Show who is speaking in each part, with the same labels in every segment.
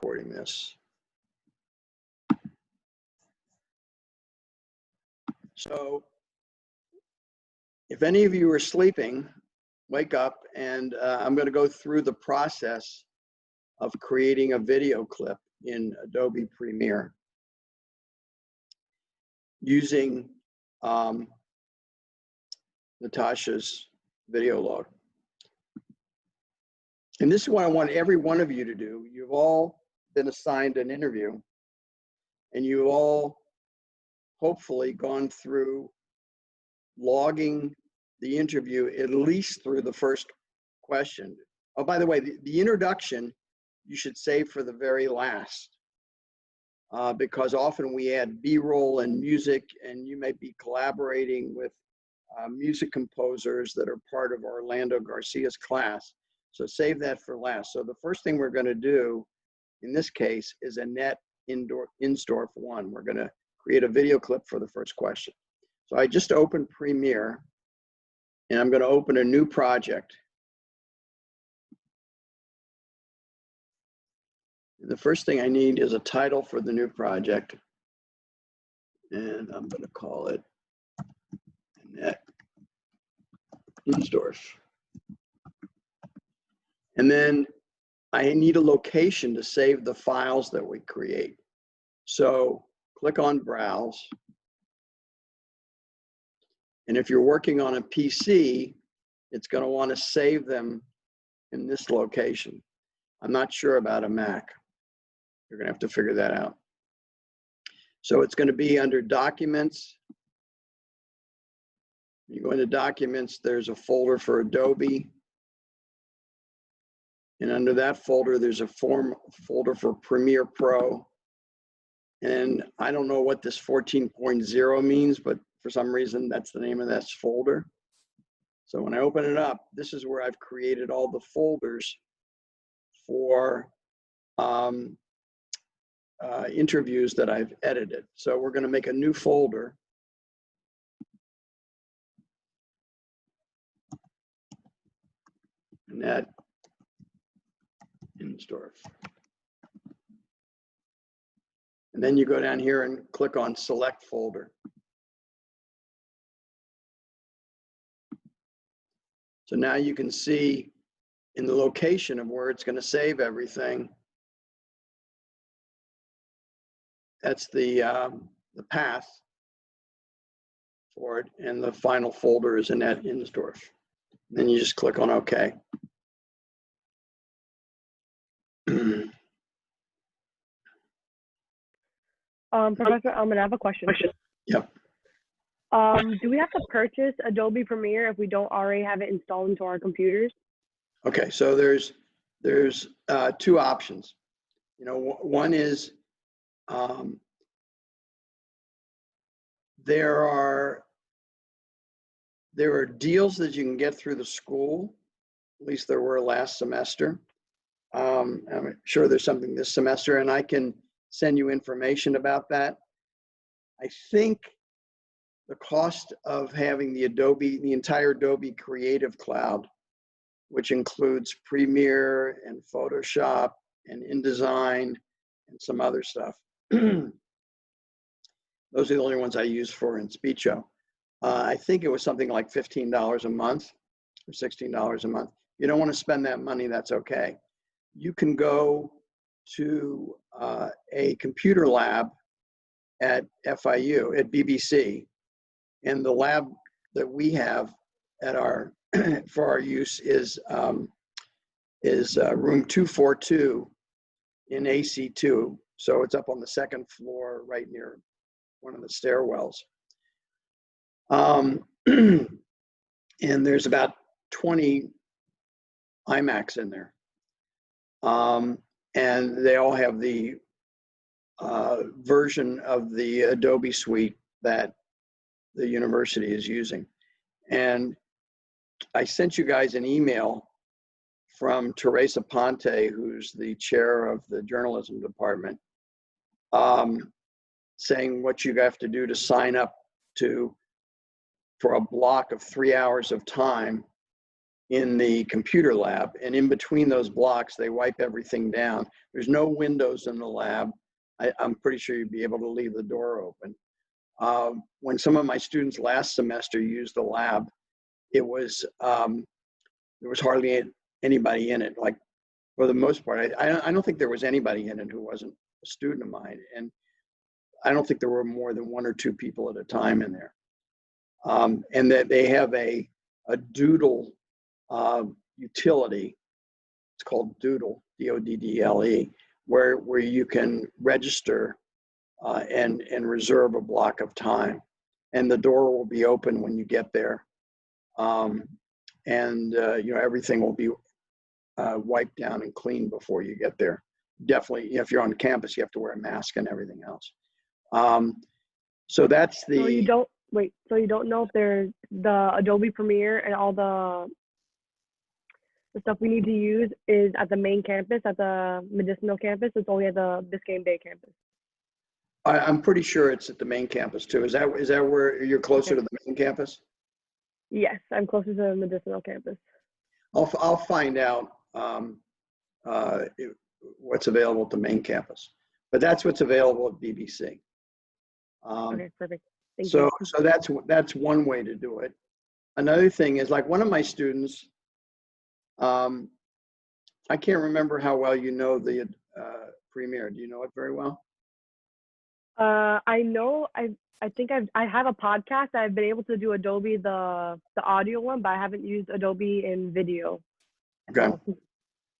Speaker 1: recording this. So if any of you are sleeping, wake up, and I'm going to go through the process of creating a video clip in Adobe Premiere using Natasha's video log. And this is what I want every one of you to do. You've all been assigned an interview, and you've all hopefully gone through logging the interview at least through the first question. Oh, by the way, the introduction you should save for the very last, because often we add B-roll and music, and you may be collaborating with music composers that are part of Orlando Garcia's class. So save that for last. So the first thing we're going to do in this case is a net Instorf 1. We're going to create a video clip for the first question. So I just opened Premiere, and I'm going to open a new project. The first thing I need is a title for the new project, and I'm going to call it Net Instorf. And then I need a location to save the files that we create. So click on Browse. And if you're working on a PC, it's going to want to save them in this location. I'm not sure about a Mac. You're going to have to figure that out. So it's going to be under Documents. You go into Documents, there's a folder for Adobe. And under that folder, there's a folder for Premiere Pro. And I don't know what this 14.0 means, but for some reason, that's the name of this folder. So when I open it up, this is where I've created all the folders for interviews that I've edited. So we're going to make a new folder. And that Instorf. And then you go down here and click on Select Folder. So now you can see in the location of where it's going to save everything. That's the path for it, and the final folder is in that Instorf. Then you just click on OK.
Speaker 2: Professor, I'm gonna have a question.
Speaker 1: Yep.
Speaker 2: Do we have to purchase Adobe Premiere if we don't already have it installed into our computers?
Speaker 1: Okay, so there's two options. You know, one is there are deals that you can get through the school. At least there were last semester. I'm sure there's something this semester, and I can send you information about that. I think the cost of having the entire Adobe Creative Cloud, which includes Premiere and Photoshop and InDesign and some other stuff. Those are the only ones I use for Inspicio. I think it was something like $15 a month or $16 a month. If you don't want to spend that money, that's okay. You can go to a computer lab at FIU, at BBC, and the lab that we have at our for our use is room 242 in AC2. So it's up on the second floor, right near one of the stairwells. And there's about 20 iMacs in there. And they all have the version of the Adobe suite that the university is using. And I sent you guys an email from Teresa Ponte, who's the chair of the journalism department, saying what you have to do to sign up for a block of 3 hours of time in the computer lab, and in between those blocks, they wipe everything down. There's no windows in the lab. I'm pretty sure you'd be able to leave the door open. When some of my students last semester used the lab, it was there was hardly anybody in it. Like, for the most part, I don't think there was anybody in it who wasn't a student of mine, and I don't think there were more than 1 or 2 people at a time in there. And that they have a Doodle utility. It's called Doodle, D-O-D-D-L-E, where you can register and reserve a block of time, and the door will be open when you get there, and everything will be wiped down and cleaned before you get there. Definitely, if you're on campus, you have to wear a mask and everything else. So that's the.
Speaker 2: So you don't know if there's the Adobe Premiere and all the stuff we need to use is at the main campus, at the medicinal campus. It's only at the Biscayne Bay campus.
Speaker 1: I'm pretty sure it's at the main campus too. Is that where you're closer to the main campus?
Speaker 2: Yes, I'm closer to the medicinal campus.
Speaker 1: I'll find out what's available at the main campus, but that's what's available at BBC.
Speaker 2: Okay, perfect. Thank
Speaker 1: So
Speaker 2: you.
Speaker 1: so that's one way to do it. Another thing is, like, one of my students, I can't remember how well you know the Premiere. Do you know it very well?
Speaker 2: I know. I think I have a podcast. I've been able to do Adobe the audio one, but I haven't used Adobe in video.
Speaker 1: Okay.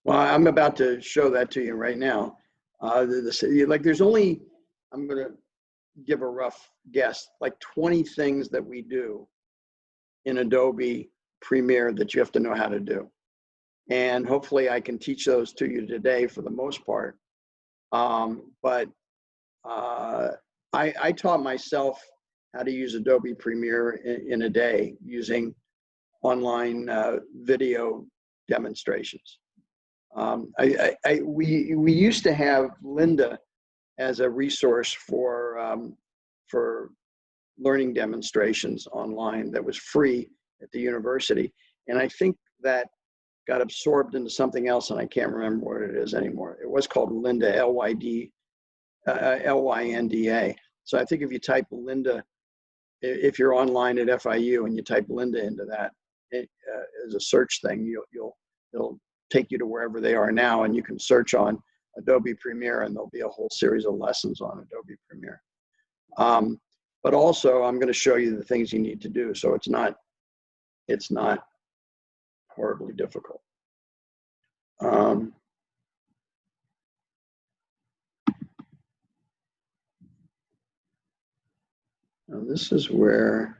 Speaker 1: Well, I'm about to show that to you right now. There's only, I'm going to give a rough guess, like 20 things that we do in Adobe Premiere that you have to know how to do. And hopefully I can teach those to you today for the most part. But I taught myself how to use Adobe Premiere in a day using online video demonstrations. We used to have Linda as a resource for learning demonstrations online that was free at the university, and I think that got absorbed into something else, and I can't remember what it is anymore. It was called Lynda, Lynda. So I think if you type Linda, if you're online at FIU and you type Linda into that as a search thing, it'll take you to wherever they are now, and you can search on Adobe Premiere, and there'll be a whole series of lessons on Adobe Premiere. But also, I'm going to show you the things you need to do, so it's not horribly difficult. Now this is where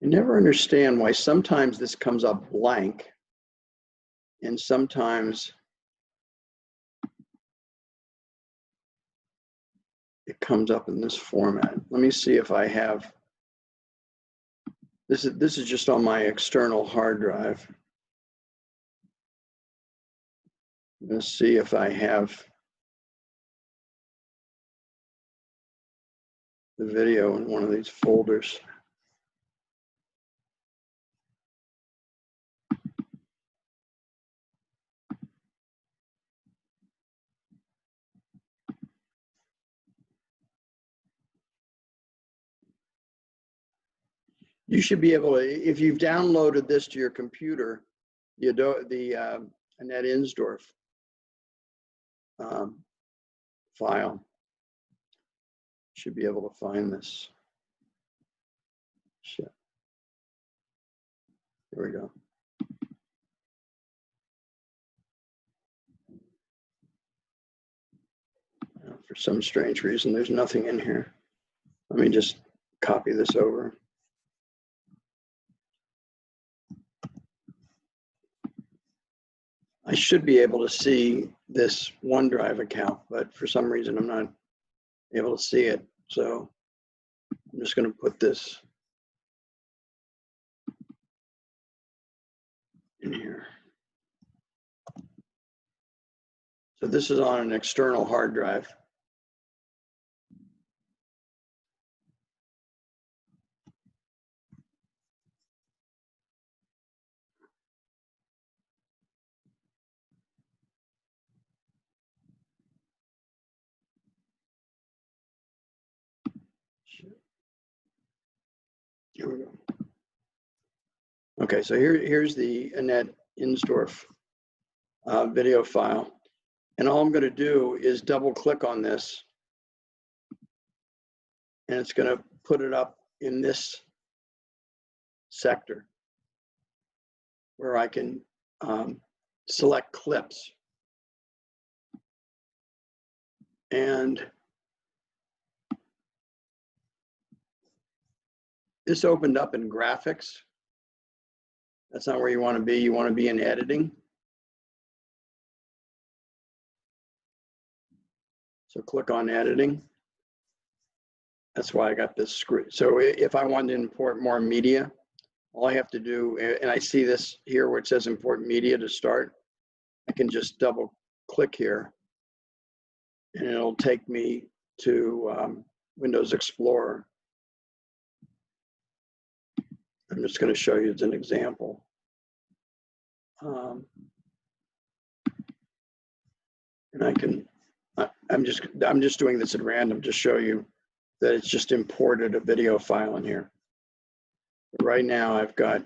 Speaker 1: I never understand why sometimes this comes up blank and sometimes it comes up in this format. Let me see if I have, this is just on my external hard drive. Let's see if I have the video in one of these folders. You should be able to, if you've downloaded this to your computer, the Annette Insdorf file, should be able to find this. Shit. Here we go. For some strange reason, there's nothing in here. Let me just copy this over. I should be able to see this OneDrive account, but for some reason I'm not able to see it. So I'm just going to put this in here. So this is on an external hard drive. Here we go. Okay, so here's the Annette Insdorf video file. And all I'm going to do is double click on this. And it's going to put it up in this sector where I can select clips. And this opened up in graphics. That's not where you want to be. You want to be in editing. So click on editing. That's why I got this screen. So if I want to import more media, all I have to do, and I see this here where it says import media to start, I can just double click here and it'll take me to Windows Explorer. I'm just going to show you as an example. And I can, I'm just doing this at random to show you that it's just imported a video file in here. But right now I've got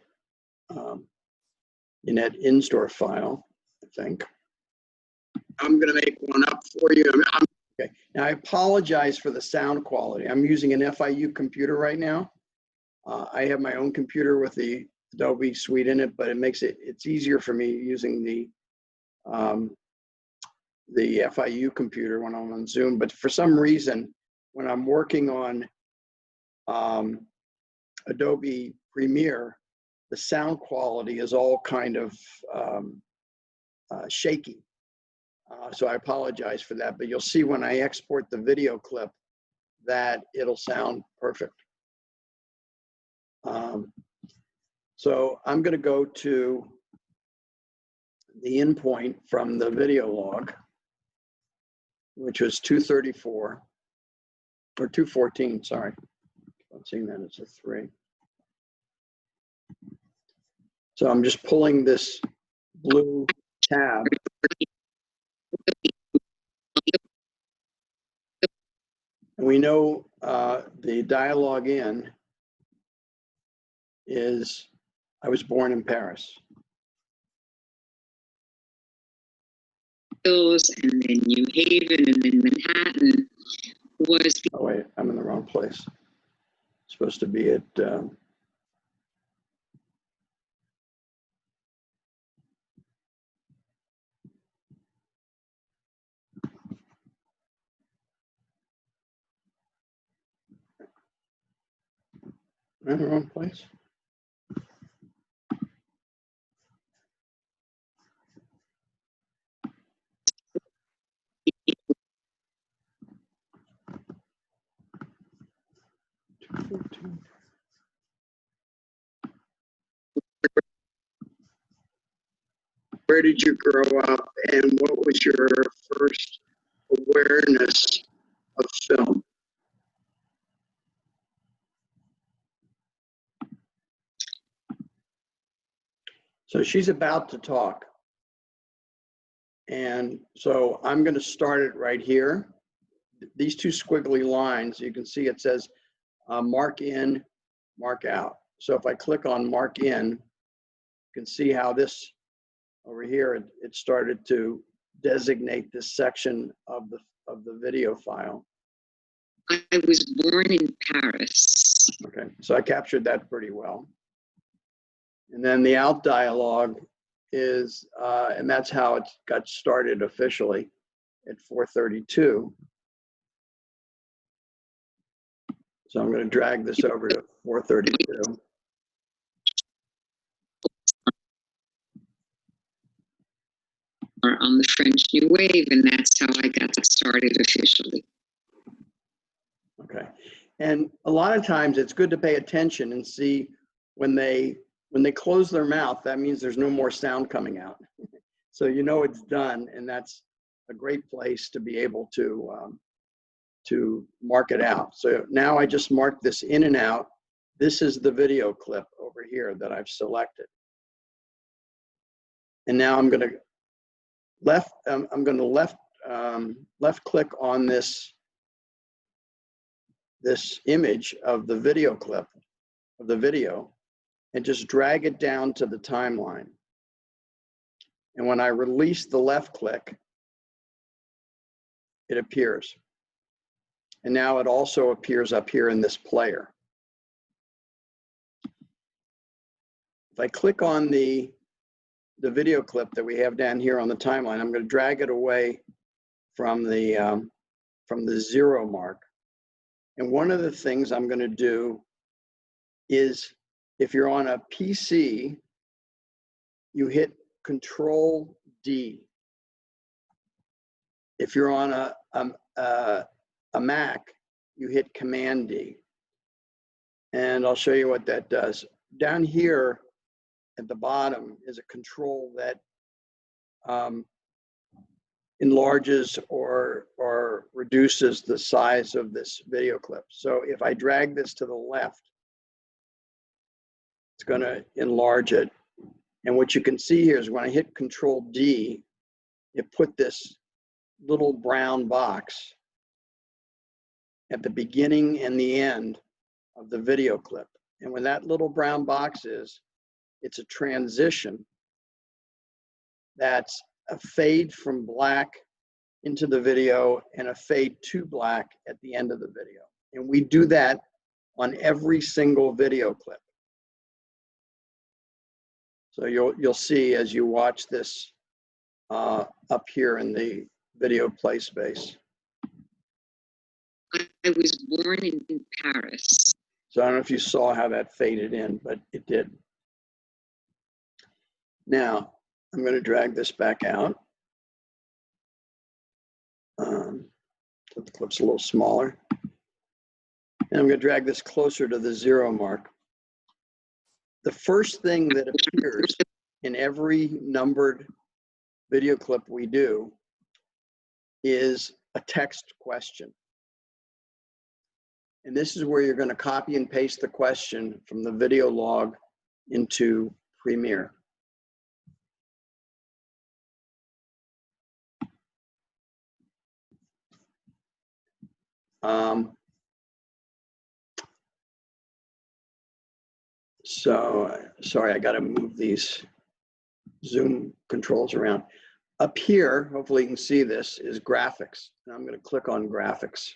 Speaker 1: Annette Insdorf file, I think. I'm going to make one up for you. Okay. Now I apologize for the sound quality. I'm using an FIU computer right now. I have my own computer with the Adobe suite in it, but it's easier for me using the FIU computer when I'm on Zoom. But for some reason, when I'm working on Adobe Premiere, the sound quality is all kind of shaky. So I apologize for that, but you'll see when I export the video clip that it'll sound perfect. So I'm going to go to the endpoint from the video log, which was 234 or 214, sorry. I'm seeing that it's a 3. So I'm just pulling this blue tab. And we know the dialogue in is, I was born in Paris.
Speaker 3: And then New Haven, and then Manhattan was.
Speaker 1: Oh wait, I'm in the wrong place. It's supposed to be at. Am I in the wrong place? Where did you grow up, and what was your first awareness of film? So she's about to talk. And so I'm going to start it right here. These two squiggly lines, you can see it says mark in, mark out. So if I click on mark in, you can see how this over here, it started to designate this section of the video file.
Speaker 3: I was born in Paris.
Speaker 1: Okay, so I captured that pretty well. And then the out dialogue is, and that's how it got started officially at 4:32. So I'm going to drag this over to 4:32.
Speaker 3: On the French New Wave, and that's how I got started officially.
Speaker 1: Okay, and a lot of times it's good to pay attention and see when they close their mouth, that means there's no more sound coming out. So you know it's done, and that's a great place to be able to mark it out. So now I just marked this in and out. This is the video clip over here that I've selected. And now I'm going to left click on this image of the video clip of the video and just drag it down to the timeline. And when I release the left click, it appears. And now it also appears up here in this player. If I click on the video clip that we have down here on the timeline, I'm going to drag it away from the 0 mark. And one of the things I'm going to do is, if you're on a PC, you hit Control D. If you're on a Mac, you hit Command D. And I'll show you what that does. Down here at the bottom is a control that enlarges or reduces the size of this video clip. So if I drag this to the left, it's going to enlarge it. And what you can see here is when I hit Control D, it put this little brown box at the beginning and the end of the video clip. And when that little brown box is, it's a transition that's a fade from black into the video and a fade to black at the end of the video. And we do that on every single video clip. So you'll see as you watch this up here in the video play space.
Speaker 3: I was born in Paris.
Speaker 1: So I don't know if you saw how that faded in, but it did. Now, I'm going to drag this back out. So the clip's a little smaller. And I'm going to drag this closer to the 0 mark. The first thing that appears in every numbered video clip we do is a text question. And this is where you're going to copy and paste the question from the video log into Premiere. So sorry, I got to move these Zoom controls around. Up here, hopefully you can see this, is graphics. And I'm going to click on graphics.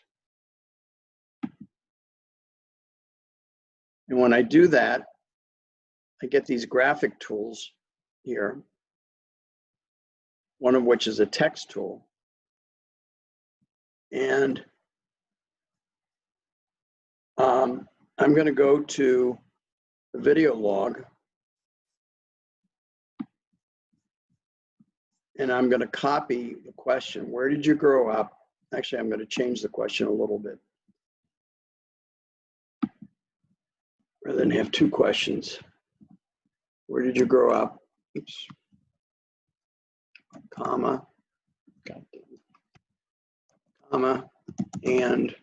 Speaker 1: And when I do that, I get these graphic tools here, one of which is a text tool. And I'm going to go to the video log, and I'm going to copy the question. Where did you grow up? Actually, I'm going to change the question a little bit, rather than have two questions. Where did you grow up? Oops. Comma. Comma. And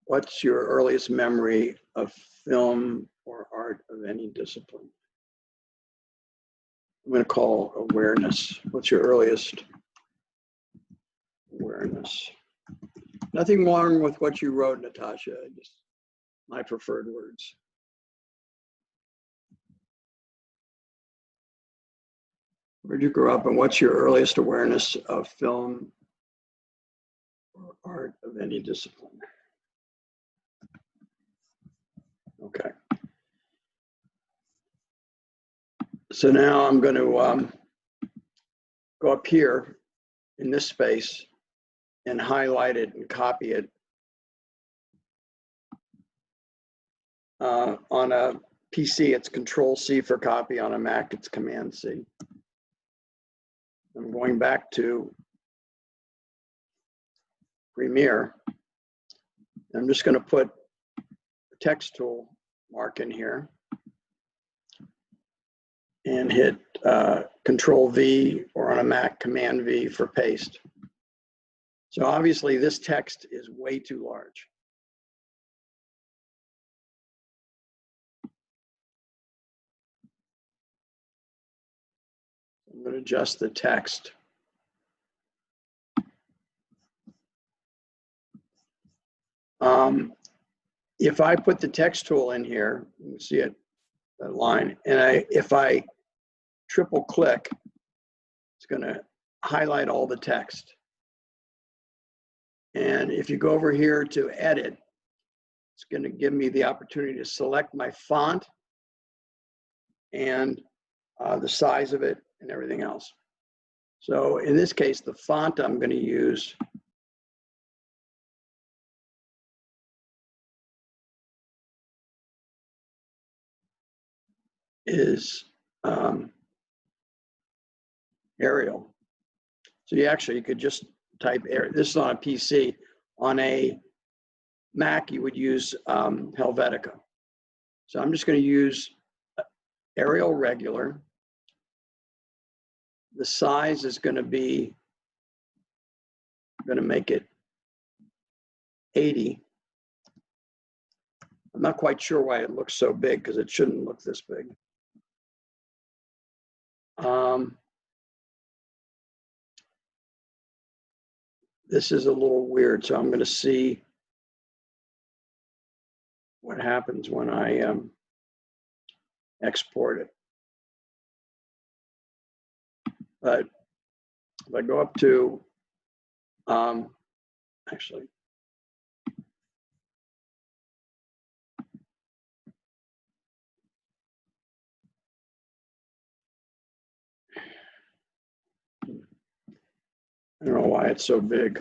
Speaker 1: what's your earliest memory of film or art of any discipline? I'm going to call awareness. What's your earliest awareness? Nothing wrong with what you wrote, Natasha. Just my preferred words. Where'd you grow up, and what's your earliest awareness of film or art of any discipline? Okay. So now I'm going to go up here in this space and highlight it and copy it. On a PC, it's Control-C for copy. On a Mac, it's Command-C. I'm going back to Premiere. I'm just going to put a text tool mark in here. and hit Control V, or on a Mac, Command V for paste. So obviously this text is way too large. I'm going to adjust the text. If I put the text tool in here, you can see it, that line, and if I triple click, it's going to highlight all the text. And if you go over here to edit, it's going to give me the opportunity to select my font and the size of it and everything else. So in this case, the font I'm going to use is Arial. So you could just type Arial. This is on a PC. On a Mac, you would use Helvetica. So I'm just going to use Arial regular. The size is going to be, I'm going to make it 80. I'm not quite sure why it looks so big, because it shouldn't look this big. This is a little weird, so I'm going to see what happens when I export it. But if I go up to, actually, I don't know why it's so big.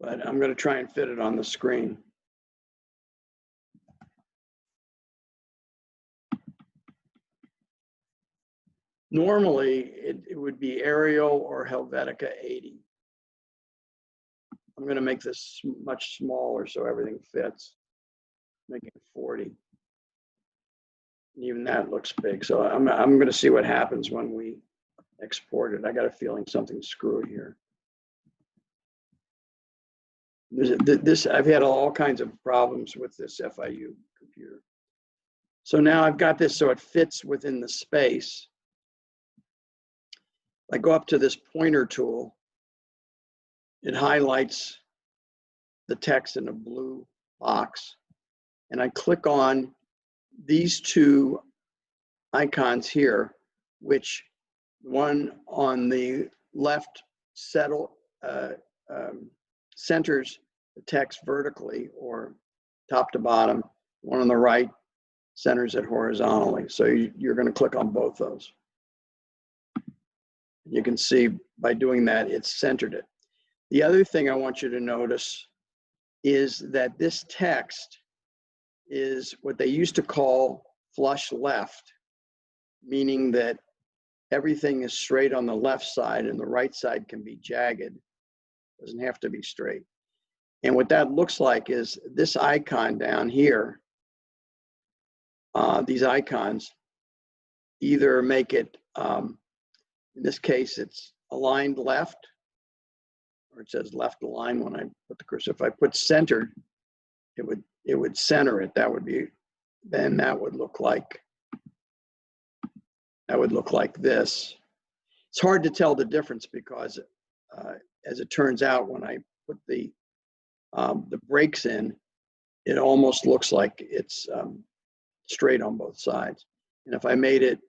Speaker 1: But I'm going to try and fit it on the screen. Normally, it would be Arial or Helvetica 80. I'm going to make this much smaller so everything fits. Make it 40. And even that looks big. So I'm going to see what happens when we export it. I got a feeling something's screwy here. I've had all kinds of problems with this FIU computer. So now I've got this so it fits within the space. I go up to this pointer tool. It highlights the text in a blue box. And I click on these two icons here, which one on the left centers the text vertically or top to bottom. One on the right centers it horizontally. So you're going to click on both those. You can see by doing that, it's centered it. The other thing I want you to notice is that this text is what they used to call flush left, meaning that everything is straight on the left side and the right side can be jagged. Doesn't have to be straight. And what that looks like is this icon down here, these icons either make it, in this case, it's aligned left, or it says left align when I put the cursor. If I put centered, it would center it. That would be, then that would look like this. It's hard to tell the difference because, as it turns out, when I put the breaks in, it almost looks like it's straight on both sides. And if I made it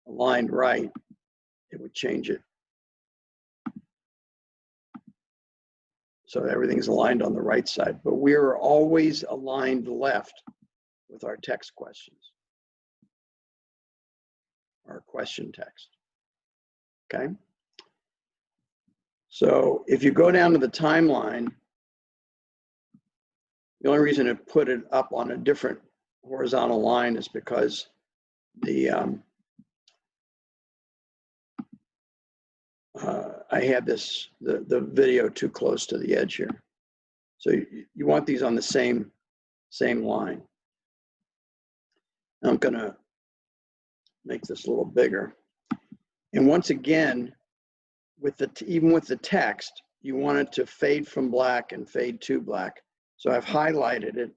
Speaker 1: aligned right, it would change it. So everything's aligned on the right side, but we're always aligned left with our text questions, our question text, okay? So if you go down to the timeline, the only reason to put it up on a different horizontal line is because I had the video too close to the edge here. So you want these on the same same line. I'm going to make this a little bigger. And once again, even with the text, you want it to fade from black and fade to black. So I've highlighted it,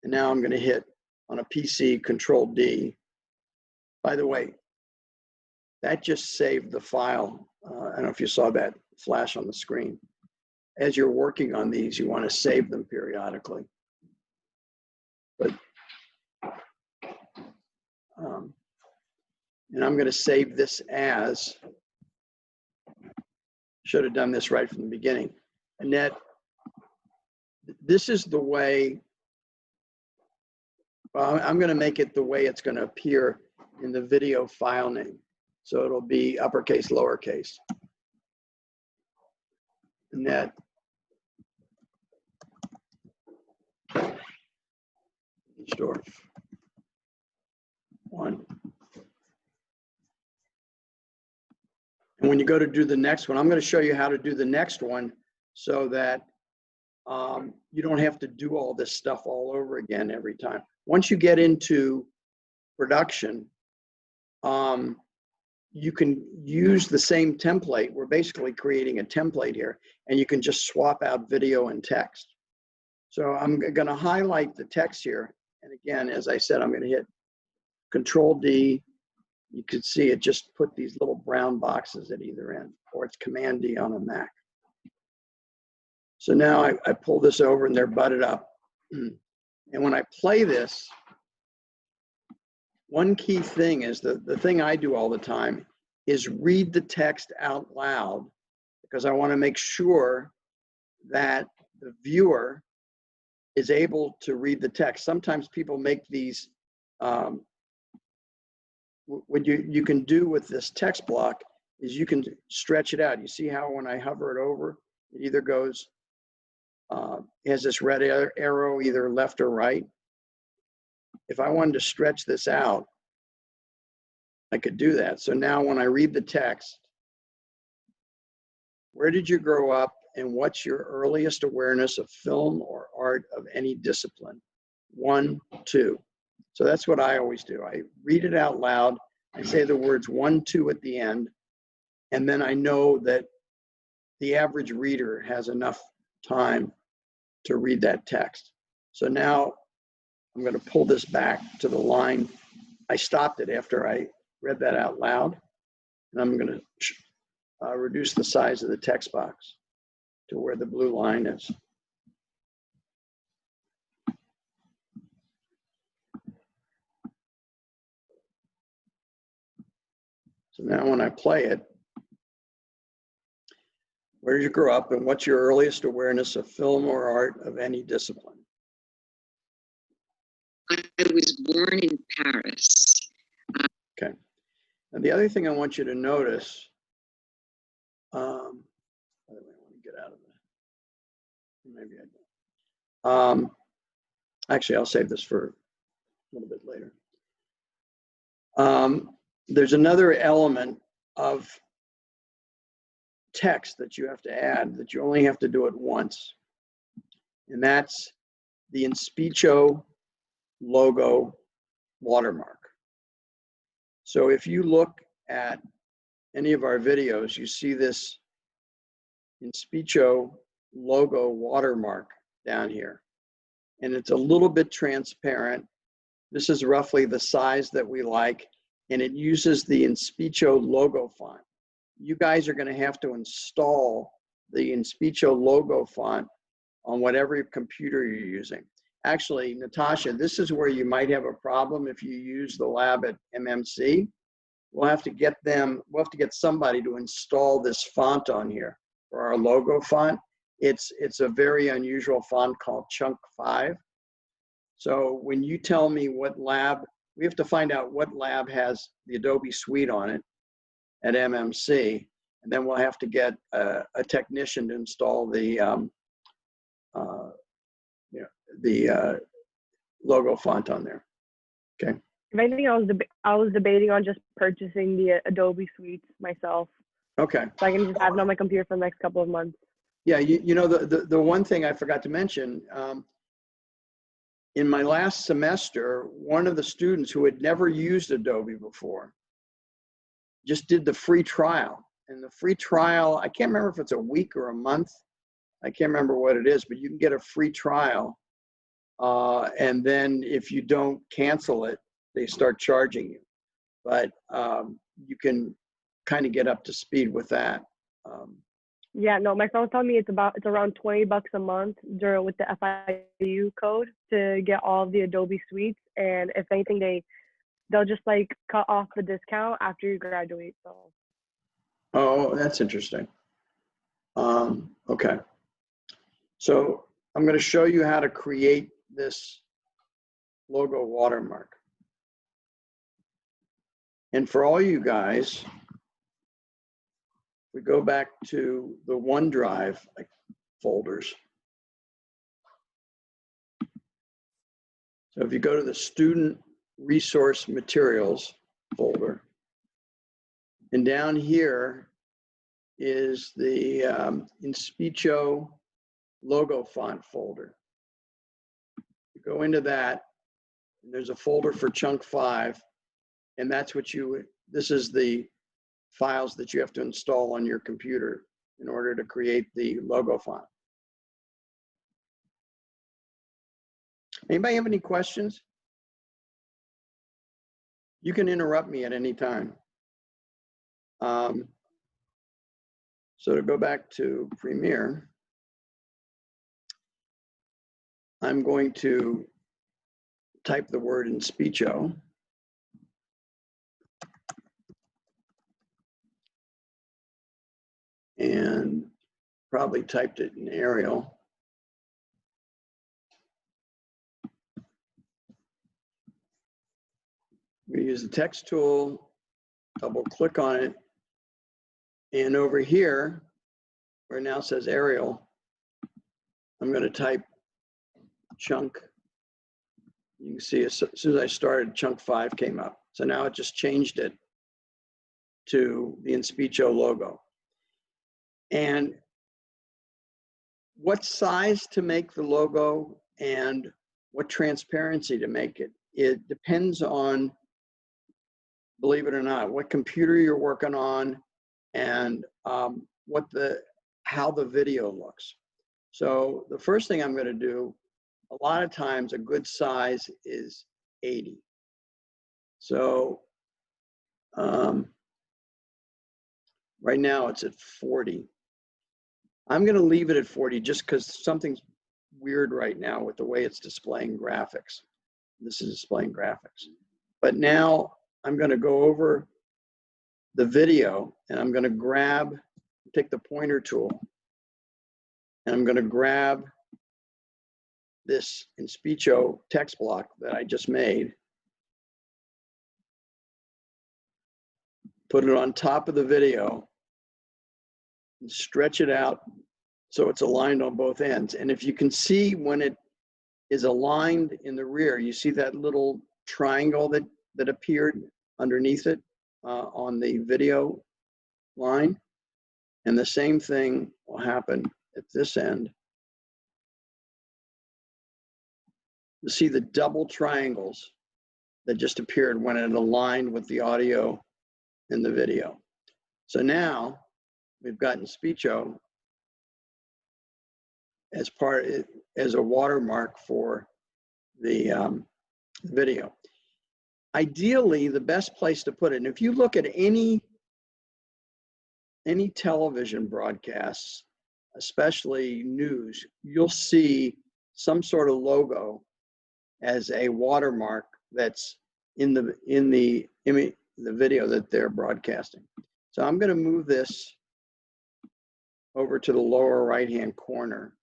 Speaker 1: and now I'm going to hit on a PC Control D. By the way, that just saved the file. I don't know if you saw that flash on the screen. As you're working on these, you want to save them periodically. But and I'm going to save this as, should have done this right from the beginning. Annette, this is the way, well, I'm going to make it the way it's going to appear in the video file name. So it'll be uppercase, lowercase. Annette. Dorf. 1. And when you go to do the next one, I'm going to show you how to do the next one so that you don't have to do all this stuff all over again every time. Once you get into production, you can use the same template. We're basically creating a template here, and you can just swap out video and text. So I'm going to highlight the text here. And again, as I said, I'm going to hit Control D. You could see it just put these little brown boxes at either end, or it's Command D on a Mac. So now I pull this over and they're butted up. And when I play this, one key thing is the thing I do all the time is read the text out loud, because I want to make sure that the viewer is able to read the text. Sometimes people make these, what you can do with this text block is you can stretch it out. You see how when I hover it over, it either goes, has this red arrow either left or right. If I wanted to stretch this out, I could do that. So now when I read the text, where did you grow up and what's your earliest awareness of film or art of any discipline? 1, 2. So that's what I always do. I read it out loud. I say the words 1, 2 at the end. And then I know that the average reader has enough time to read that text. So now I'm going to pull this back to the line. I stopped it after I read that out loud. And I'm going to reduce the size of the text box to where the blue line is. So now when I play it, where did you grow up and what's your earliest awareness of film or art of any discipline?
Speaker 3: I was born in Paris.
Speaker 1: Okay. And the other thing I want you to notice, I want to get out of that. Maybe I don't. Actually, I'll save this for a little bit later. There's another element of text that you have to add that you only have to do it once. And that's the Inspicio logo watermark. So if you look at any of our videos, you see this Inspicio logo watermark down here. And it's a little bit transparent. This is roughly the size that we like, and it uses the Inspicio logo font. You guys are going to have to install the Inspicio logo font on whatever computer you're using. Actually, Natasha, this is where you might have a problem if you use the lab at MMC. We'll have to get somebody to install this font on here for our logo font. It's a very unusual font called Chunk 5. So when you tell me what lab, we have to find out what lab has the Adobe Suite on it at MMC, and then we'll have to get a technician to install the logo font on there. Okay.
Speaker 2: If anything, I was debating on just purchasing the Adobe Suite myself.
Speaker 1: Okay.
Speaker 2: So I can just have it on my computer for the next couple of months.
Speaker 1: Yeah, you know, the one thing I forgot to mention, in my last semester, one of the students who had never used Adobe before just did the free trial. And the free trial, I can't remember if it's a week or a month. I can't remember what it is, but you can get a free trial. And then if you don't cancel it, they start charging you. But you can kind of get up to speed with that.
Speaker 2: Yeah, no, my friend was telling me it's around $20 a month with the FIU code to get all of the Adobe suites. And if anything, they'll just like cut off the discount after you graduate. So.
Speaker 1: Oh, that's interesting. Okay. So I'm going to show you how to create this logo watermark. And for all you guys, we go back to the OneDrive folders. So if you go to the Student Resource Materials folder, and down here is the Inspicio logo font folder. You go into that, and there's a folder for chunk 5, and that's what this is the files that you have to install on your computer in order to create the logo font. Anybody have any questions? You can interrupt me at any time. So to go back to Premiere, I'm going to type the word Inspicio. And probably typed it in Arial. We use the text tool, double click on it, and over here, where it now says Arial, I'm going to type chunk. You can see as soon as I started, chunk 5 came up. So now it just changed it to the Inspicio logo. And what size to make the logo and what transparency to make it, it depends on, believe it or not, what computer you're working on and how the video looks. So the first thing I'm going to do, a lot of times a good size is 80. So right now it's at 40. I'm going to leave it at 40 just because something's weird right now with the way it's displaying graphics. This is displaying graphics. But now I'm going to go over the video and I'm going to take the pointer tool and I'm going to grab this Inspicio text block that I just made, put it on top of the video, and stretch it out so it's aligned on both ends. And if you can see when it is aligned in the rear, you see that little triangle that appeared underneath it on the video line. And the same thing will happen at this end. You see the double triangles that just appeared when it aligned with the audio and the video. So now we've got Inspicio as a watermark for the video. Ideally, the best place to put it, and if you look at any television broadcasts, especially news, you'll see some sort of logo as a watermark that's in the video that they're broadcasting. So I'm going to move this over to the lower right-hand corner,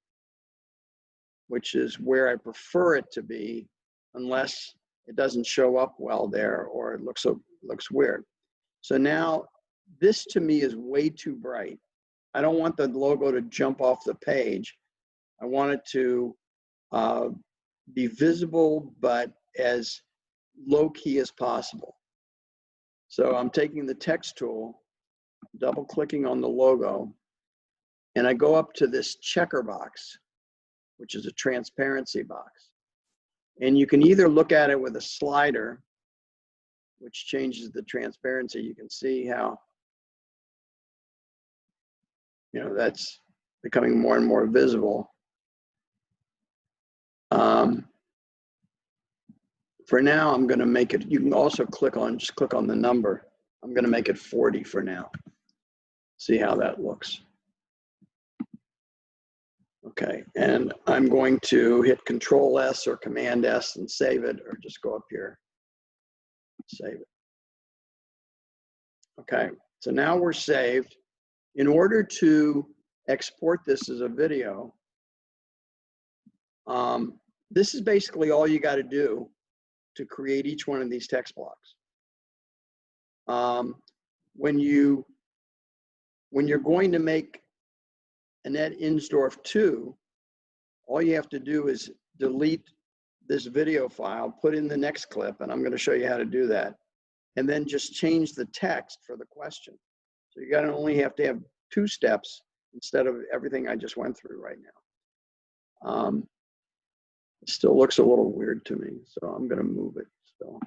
Speaker 1: which is where I prefer it to be, unless it doesn't show up well there or it looks weird. So now this to me is way too bright. I don't want the logo to jump off the page. I want it to be visible, but as low key as possible. So I'm taking the text tool, double clicking on the logo, and I go up to this checker box, which is a transparency box. And you can either look at it with a slider, which changes the transparency. You can see how, you know, that's becoming more and more visible. For now, I'm going to make it, you can also just click on the number. I'm going to make it 40 for now. See how that looks. Okay, and I'm going to hit Control S or Command S and save it, or just go up here, save it. Okay, so now we're saved. In order to export this as a video, this is basically all you got to do to create each one of these text blocks. When you're going to make Annette Insdorf 2, all you have to do is delete this video file, put in the next clip, and I'm going to show you how to do that, and then just change the text for the question. So you only have to have 2 steps instead of everything I just went through right now. It still looks a little weird to me, so I'm going to move it still.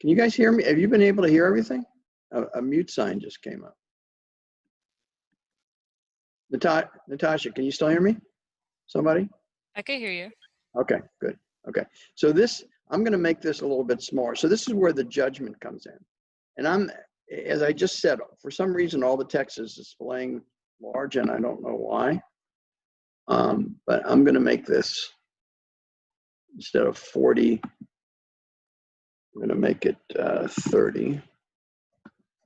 Speaker 1: Can you guys hear me? Have you been able to hear everything? A mute sign just came up. Natasha, can you still hear me? Somebody?
Speaker 4: I can hear you.
Speaker 1: Okay, good. Okay, so I'm going to make this a little bit smaller. So this is where the judgment comes in. And as I just said, for some reason, all the text is displaying large, and I don't know why. But I'm going to make this, instead of 40, I'm going to make it 30,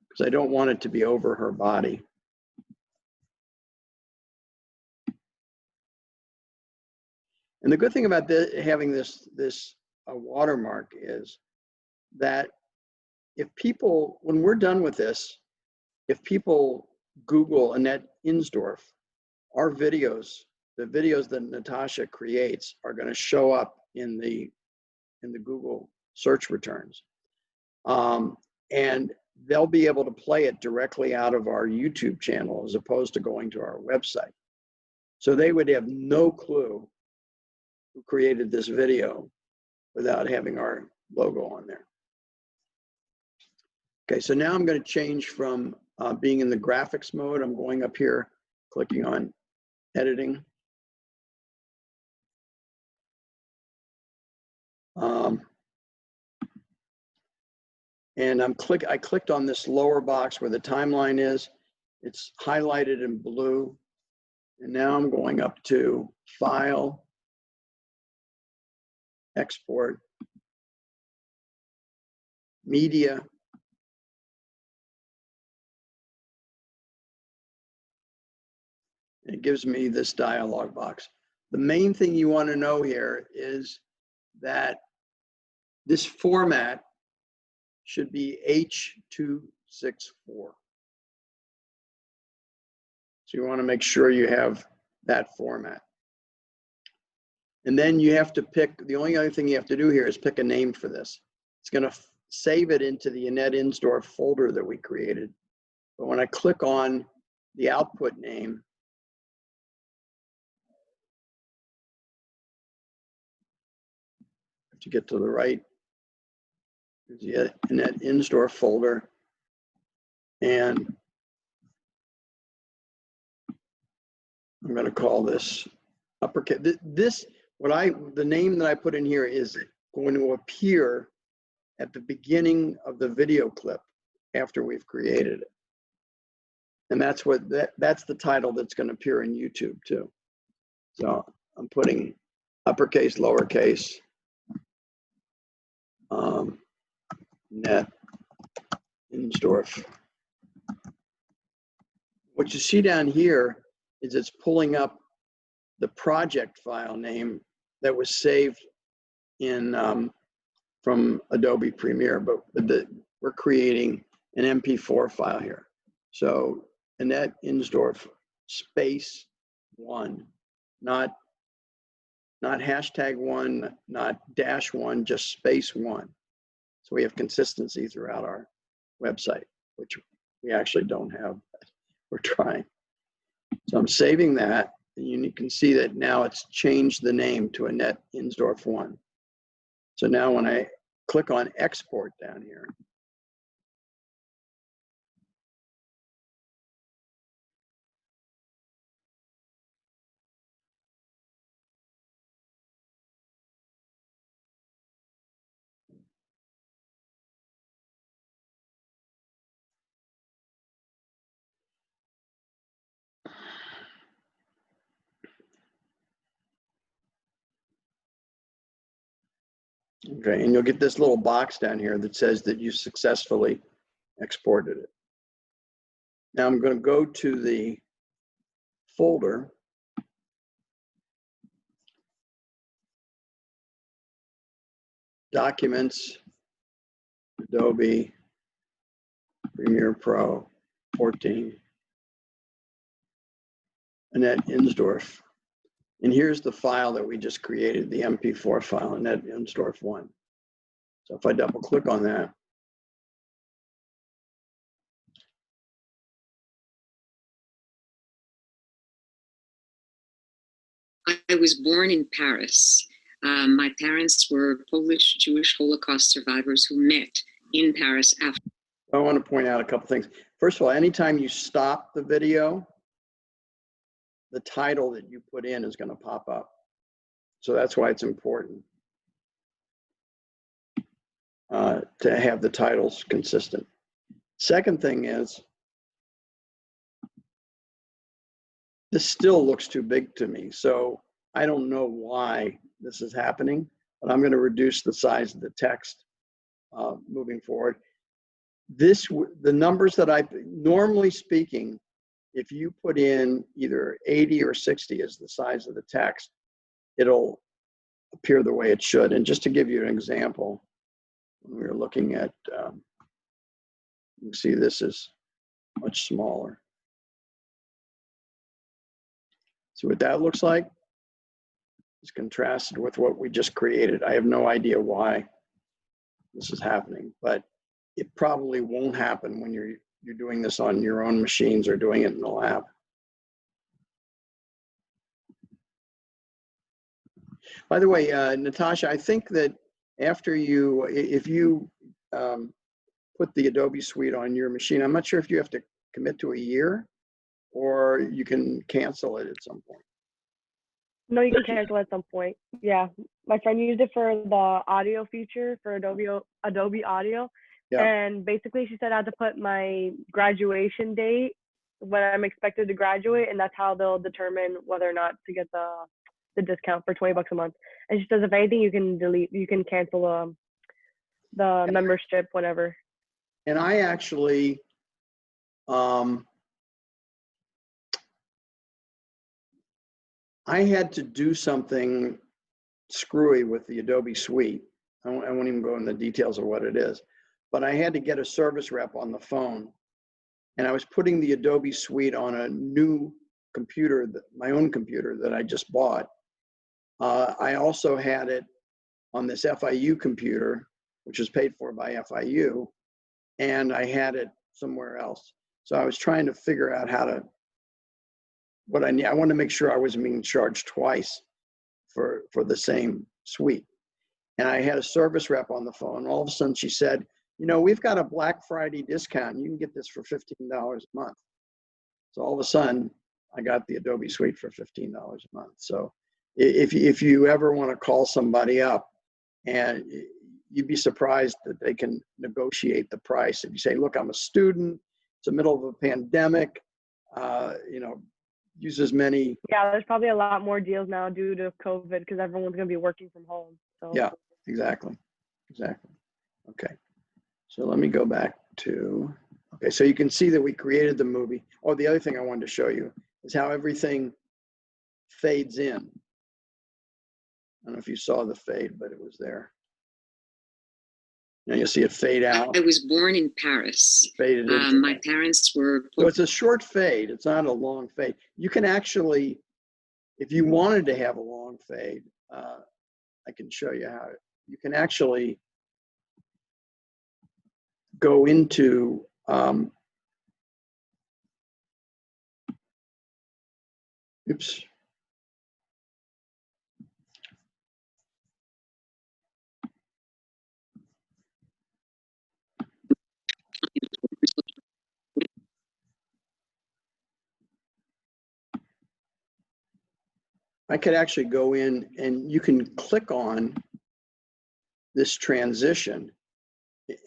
Speaker 1: because I don't want it to be over her body. And the good thing about having this watermark is that if people, when we're done with this, if people Google Annette Insdorf, our videos, the videos that Natasha creates, are going to show up in the Google search returns, and they'll be able to play it directly out of our YouTube channel as opposed to going to our website. So they would have no clue who created this video without having our logo on there. Okay, so now I'm going to change from being in the graphics mode. I'm going up here, clicking on editing. And I clicked on this lower box where the timeline is. It's highlighted in blue. And now I'm going up to File, Export, Media. And it gives me this dialog box. The main thing you want to know here is that this format should be H.264. So you want to make sure you have that format. And then you have to pick, the only other thing you have to do here is pick a name for this. It's going to save it into the Annette Insdorf folder that we created. But when I click on the output name, I have to get to the right, there's the Annette Insdorf folder. And I'm going to call this uppercase. The name that I put in here is going to appear at the beginning of the video clip after we've created it. And that's the title that's going to appear in YouTube too. So I'm putting uppercase, lowercase, Annette Insdorf. What you see down here is it's pulling up the project file name that was saved in from Adobe Premiere, but we're creating an MP4 file here. So Annette Insdorf space 1, not #1, not -1, just space 1. So we have consistency throughout our website, which we actually don't have. We're trying. So I'm saving that, and you can see that now it's changed the name to Annette Insdorf 1. So now when I click on export down here, okay, and you'll get this little box down here that says that you successfully exported it. Now I'm going to go to the folder, Documents, Adobe Premiere Pro 14, Annette Insdorf. And here's the file that we just created, the MP4 file, Annette Insdorf 1. So if I double click on that,
Speaker 3: I was born in Paris. My parents were Polish Jewish Holocaust survivors who met in Paris after.
Speaker 1: I want to point out a couple things. First of all, anytime you stop the video, the title that you put in is going to pop up. So that's why it's important to have the titles consistent. Second thing is, this still looks too big to me. So I don't know why this is happening, but I'm going to reduce the size of the text moving forward. The numbers that normally speaking, if you put in either 80 or 60 as the size of the text, it'll appear the way it should. And just to give you an example, when we were looking at, you can see this is much smaller. See what that looks like? It's contrasted with what we just created. I have no idea why this is happening, but it probably won't happen when you're doing this on your own machines or doing it in the lab. By the way, Natasha, I think that after if you put the Adobe Suite on your machine, I'm not sure if you have to commit to a year or you can cancel it at some point.
Speaker 2: No, you can cancel at some point. Yeah, my friend used it for the audio feature for Adobe Audio,
Speaker 1: Yeah.
Speaker 2: and basically she said I had to put my graduation date when I'm expected to graduate, and that's how they'll determine whether or not to get the discount for $20 a month. And she says if anything, you can cancel the membership whenever.
Speaker 1: And I actually, I had to do something screwy with the Adobe Suite. I won't even go into the details of what it is, but I had to get a service rep on the phone, and I was putting the Adobe Suite on a new computer, my own computer that I just bought. I also had it on this FIU computer, which is paid for by FIU, and I had it somewhere else. So I was trying to figure out what I need. I wanted to make sure I wasn't being charged twice for the same suite. And I had a service rep on the phone. All of a sudden she said, you know, we've got a Black Friday discount. You can get this for $15 a month. So all of a sudden I got the Adobe Suite for $15 a month. So if you ever want to call somebody up, and you'd be surprised that they can negotiate the price. If you say, look, I'm a student, it's the middle of a pandemic, you know, use as many.
Speaker 2: Yeah, there's probably a lot more deals now due to COVID because everyone's going to be working from home. So
Speaker 1: Yeah, exactly. Okay, so let me go back to, okay, so you can see that we created the movie. Oh, the other thing I wanted to show you is how everything fades in. I don't know if you saw the fade, but it was there. Now you'll see it fade out.
Speaker 3: I was born in Paris.
Speaker 1: Faded into
Speaker 3: My
Speaker 1: that.
Speaker 3: parents were.
Speaker 1: So it's a short fade. It's not a long fade. You can actually, if you wanted to have a long fade, I can show you how. You can actually go into oops. I could actually go in and you can click on this transition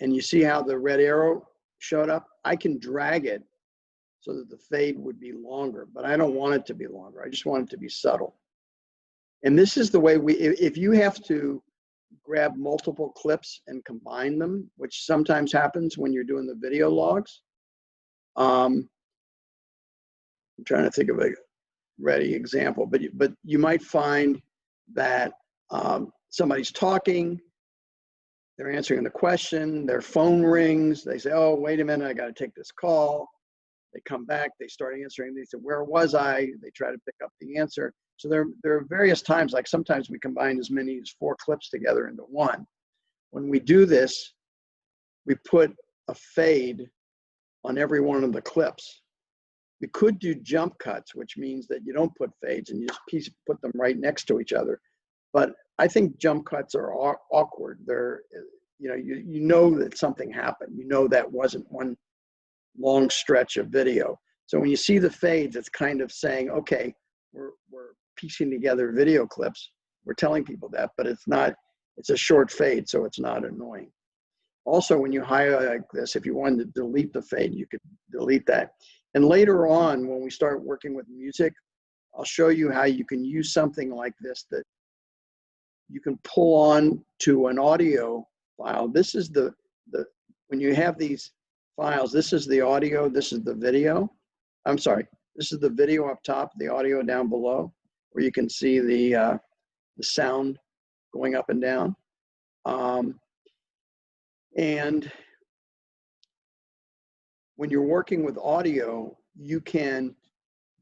Speaker 1: and you see how the red arrow showed up? I can drag it so that the fade would be longer, but I don't want it to be longer. I just want it to be subtle. And this is the way if you have to grab multiple clips and combine them, which sometimes happens when you're doing the video logs. I'm trying to think of a ready example, but you might find that somebody's talking, they're answering the question, their phone rings, they say, oh, wait a minute, I got to take this call. They come back, they start answering, they say, where was I? They try to pick up the answer. So there are various times, like sometimes we combine as many as 4 clips together into one. When we do this, we put a fade on every one of the clips. We could do jump cuts, which means that you don't put fades and you just put them right next to each other. But I think jump cuts are awkward. They're, you know that something happened. You know that wasn't one long stretch of video. So when you see the fades, it's kind of saying, okay, we're piecing together video clips. We're telling people that, but it's not, it's a short fade, so it's not annoying. Also, when you highlight this, if you wanted to delete the fade, you could delete that. And later on, when we start working with music, I'll show you how you can use something like this that you can pull on to an audio file. This is when you have these files, this is the audio, this is the video. I'm sorry, this is the video up top, the audio down below, where you can see the sound going up and down. And when you're working with audio, you can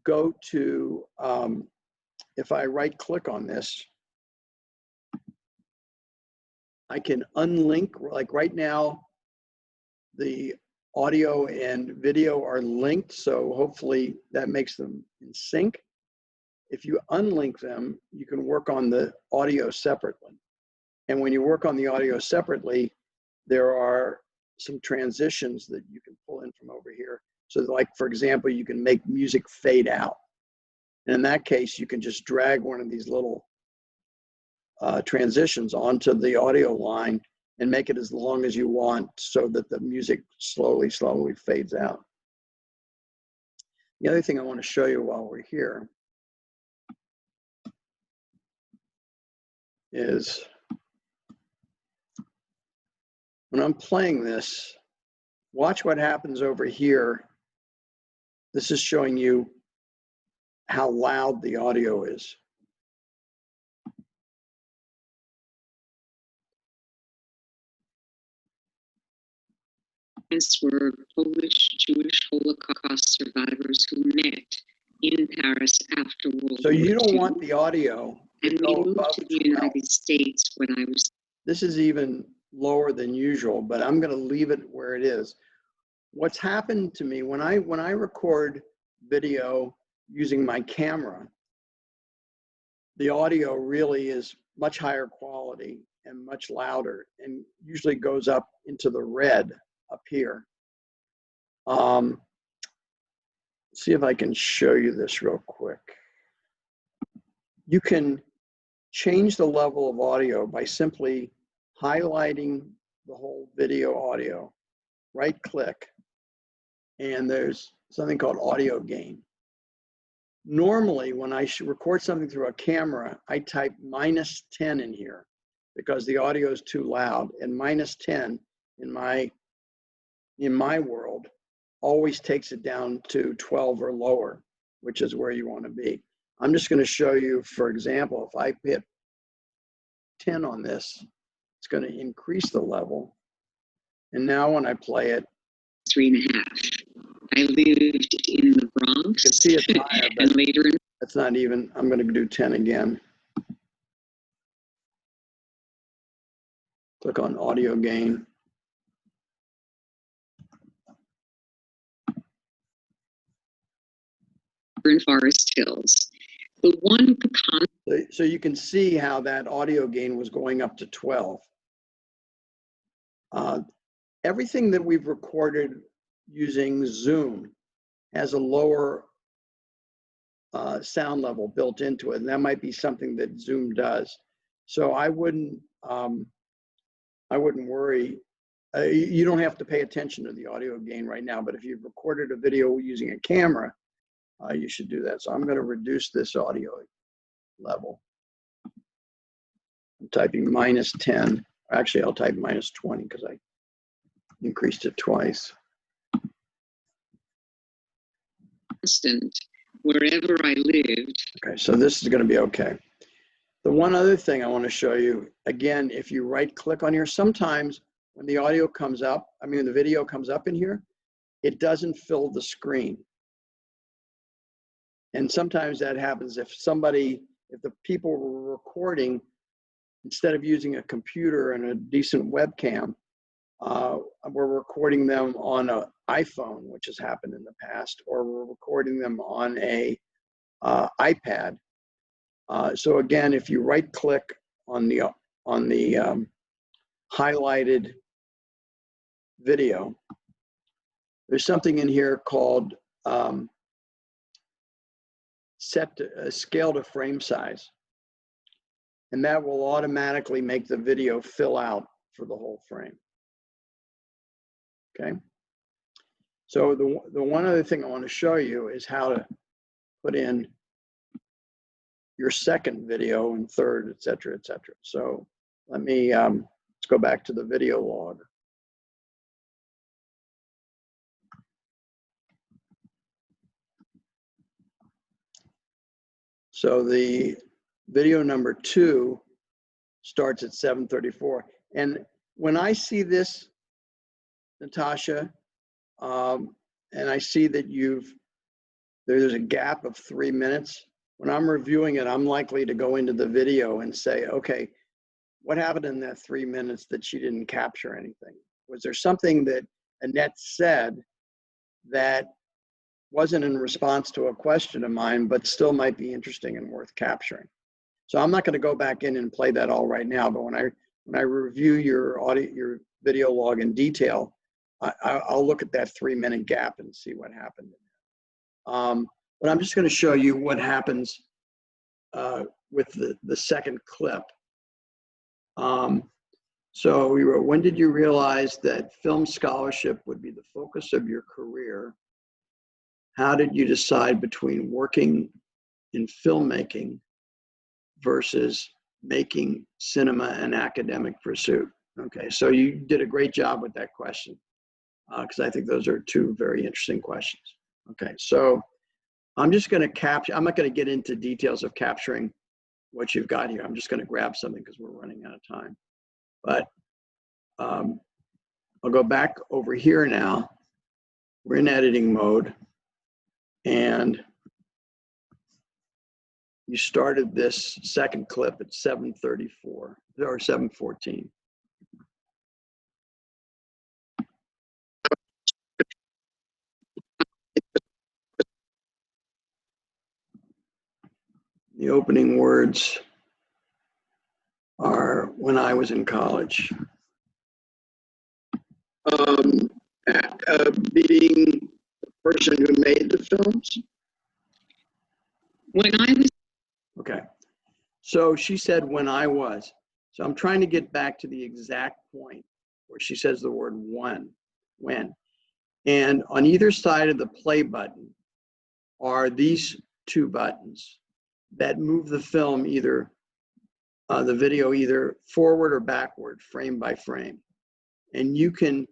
Speaker 1: go to, if I right click on this, I can unlink, like right now, the audio and video are linked, so hopefully that makes them in sync. If you unlink them, you can work on the audio separately. And when you work on the audio separately, there are some transitions that you can pull in from over here. So like, for example, you can make music fade out. And in that case, you can just drag one of these little transitions onto the audio line and make it as long as you want so that the music slowly fades out. The other thing I want to show you while we're here is when I'm playing this, watch what happens over here. This is showing you how loud the audio is.
Speaker 3: Parents were Polish Jewish Holocaust survivors who met in Paris after World War II.
Speaker 1: So you don't want the audio to
Speaker 3: and
Speaker 1: go
Speaker 3: we moved
Speaker 1: above
Speaker 3: to the
Speaker 1: 12.
Speaker 3: United States when I was.
Speaker 1: This is even lower than usual, but I'm going to leave it where it is. What's happened to me when I record video using my camera, the audio really is much higher quality and much louder and usually goes up into the red up here. See if I can show you this real quick. You can change the level of audio by simply highlighting the whole video audio, right click, and there's something called audio gain. Normally, when I record something through a camera, I type -10 in here because the audio is too loud, and -10 in my world always takes it down to 12 or lower, which is where you want to be. I'm just going to show you, for example, if I hit 10 on this, it's going to increase the level. And now when I play it,
Speaker 3: 3.5. I lived in the Bronx.
Speaker 1: you can see it's higher, but
Speaker 3: and later in
Speaker 1: that's not even. I'm going to do 10 again. Click on audio gain.
Speaker 3: Forest Hills. The one pecan.
Speaker 1: So you can see how that audio gain was going up to 12. Everything that we've recorded using Zoom has a lower sound level built into it, and that might be something that Zoom does. So I wouldn't worry. You don't have to pay attention to the audio gain right now, but if you've recorded a video using a camera, you should do that. So I'm going to reduce this audio level. I'm typing -10. Actually, I'll type -20 because I increased it twice.
Speaker 3: Constant wherever I lived.
Speaker 1: Okay, so this is going to be okay. The one other thing I want to show you, again, if you right click on here, sometimes when the audio comes up, the video comes up in here, it doesn't fill the screen. And sometimes that happens if the people were recording, instead of using a computer and a decent webcam, we're recording them on an iPhone, which has happened in the past, or we're recording them on a iPad. So again, if you right click on the highlighted video, there's something in here called scale to frame size. And that will automatically make the video fill out for the whole frame. Okay. So the one other thing I want to show you is how to put in your second video and third, et cetera, et cetera. So let me, let's go back to the video log. So the video number 2 starts at 7:34. And when I see this, Natasha, and I see that there's a gap of 3 minutes, when I'm reviewing it, I'm likely to go into the video and say, okay, what happened in that 3 minutes that she didn't capture anything? Was there something that Annette said that wasn't in response to a question of mine, but still might be interesting and worth capturing? So I'm not going to go back in and play that all right now, but when I review your video log in detail, I'll look at that 3 minute gap and see what happened. But I'm just going to show you what happens with the second clip. So we wrote, when did you realize that film scholarship would be the focus of your career? How did you decide between working in filmmaking versus making cinema an academic pursuit? Okay, so you did a great job with that question, because I think those are two very interesting questions. Okay, so I'm just going to capture, I'm not going to get into details of capturing what you've got here. I'm just going to grab something because we're running out of time. But I'll go back over here now. We're in editing mode. And you started this second clip at 7:34 or 7:14. The opening words are when I was in college. Being the person who made the films?
Speaker 3: When I was.
Speaker 1: Okay. So she said when I was. So I'm trying to get back to the exact point where she says the word when. And on either side of the play button are these two buttons that move the film either, the video either forward or backward, frame by frame. And you can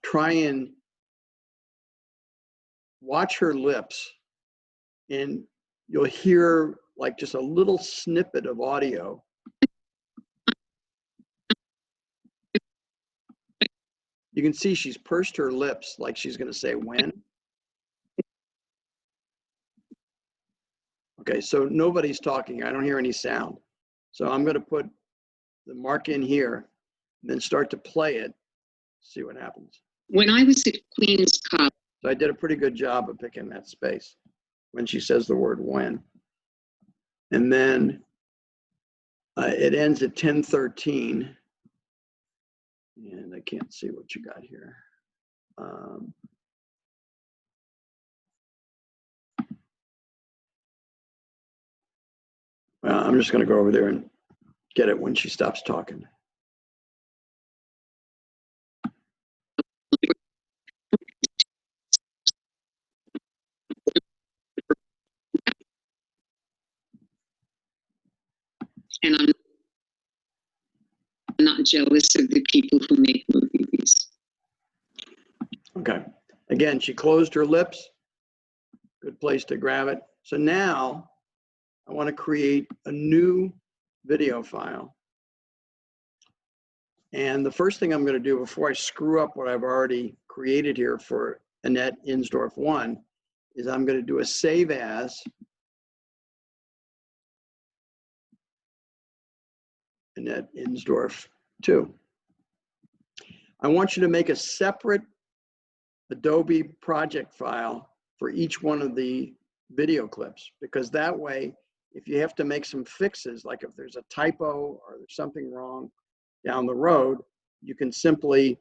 Speaker 1: try and watch her lips, and you'll hear like just a little snippet of audio You can see she's pursed her lips like she's going to say when. Okay, so nobody's talking. I don't hear any sound. So I'm going to put the mark in here, and then start to play it, see what happens.
Speaker 3: When I was at Queen's College.
Speaker 1: So I did a pretty good job of picking that space when she says the word when. And then it ends at 10:13. And I can't see what you got here. I'm just going to go over there and get it when she stops talking.
Speaker 3: And I'm not jealous of the people who make movies.
Speaker 1: Okay. Again, she closed her lips. Good place to grab it. So now I want to create a new video file. And the first thing I'm going to do before I screw up what I've already created here for Annette Insdorf 1 is I'm going to do a save as Annette Insdorf 2. I want you to make a separate Adobe project file for each one of the video clips, because that way, if you have to make some fixes, like if there's a typo or there's something wrong down the road, you can simply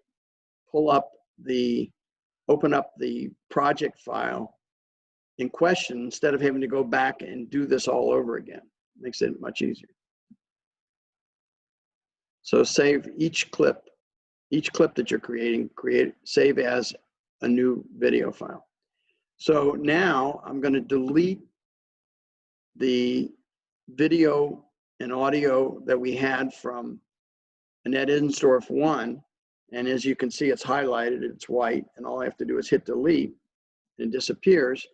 Speaker 1: open up the project file in question instead of having to go back and do this all over again. It makes it much easier. So save each clip that you're creating, save as a new video file. So now I'm going to delete the video and audio that we had from Annette Insdorf 1. And as you can see, it's highlighted, it's white, and all I have to do is hit delete, and it disappears.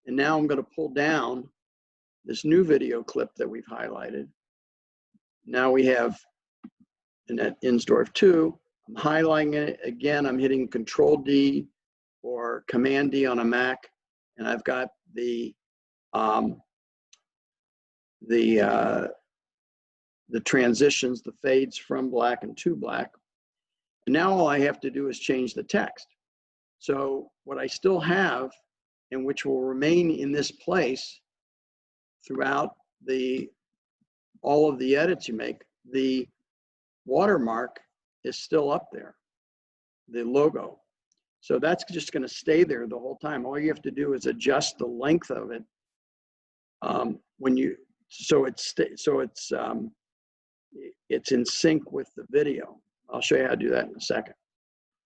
Speaker 1: And now I'm going to pull down this new video clip that we've highlighted. Now we have Annette Insdorf 2. I'm highlighting it again. I'm hitting Control D or Command D on a Mac, and I've got the transitions, the fades from black and to black. And now all I have to do is change the text. So what I still have, and which will remain in this place throughout all of the edits you make, the watermark is still up there, the logo. So that's just going to stay there the whole time. All you have to do is adjust the length of it so it's in sync with the video. I'll show you how to do that in a second.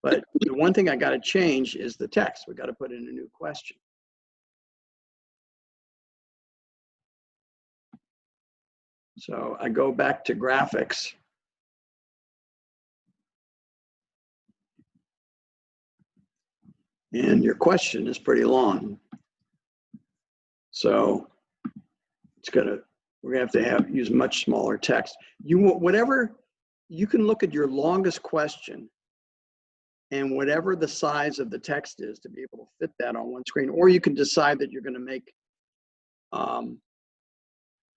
Speaker 1: But the one thing I got to change is the text. We got to put in a new question. So I go back to graphics. And your question is pretty long. So we're gonna have to use much smaller text. You can look at your longest question and whatever the size of the text is to be able to fit that on one screen, or you can decide that you're gonna make,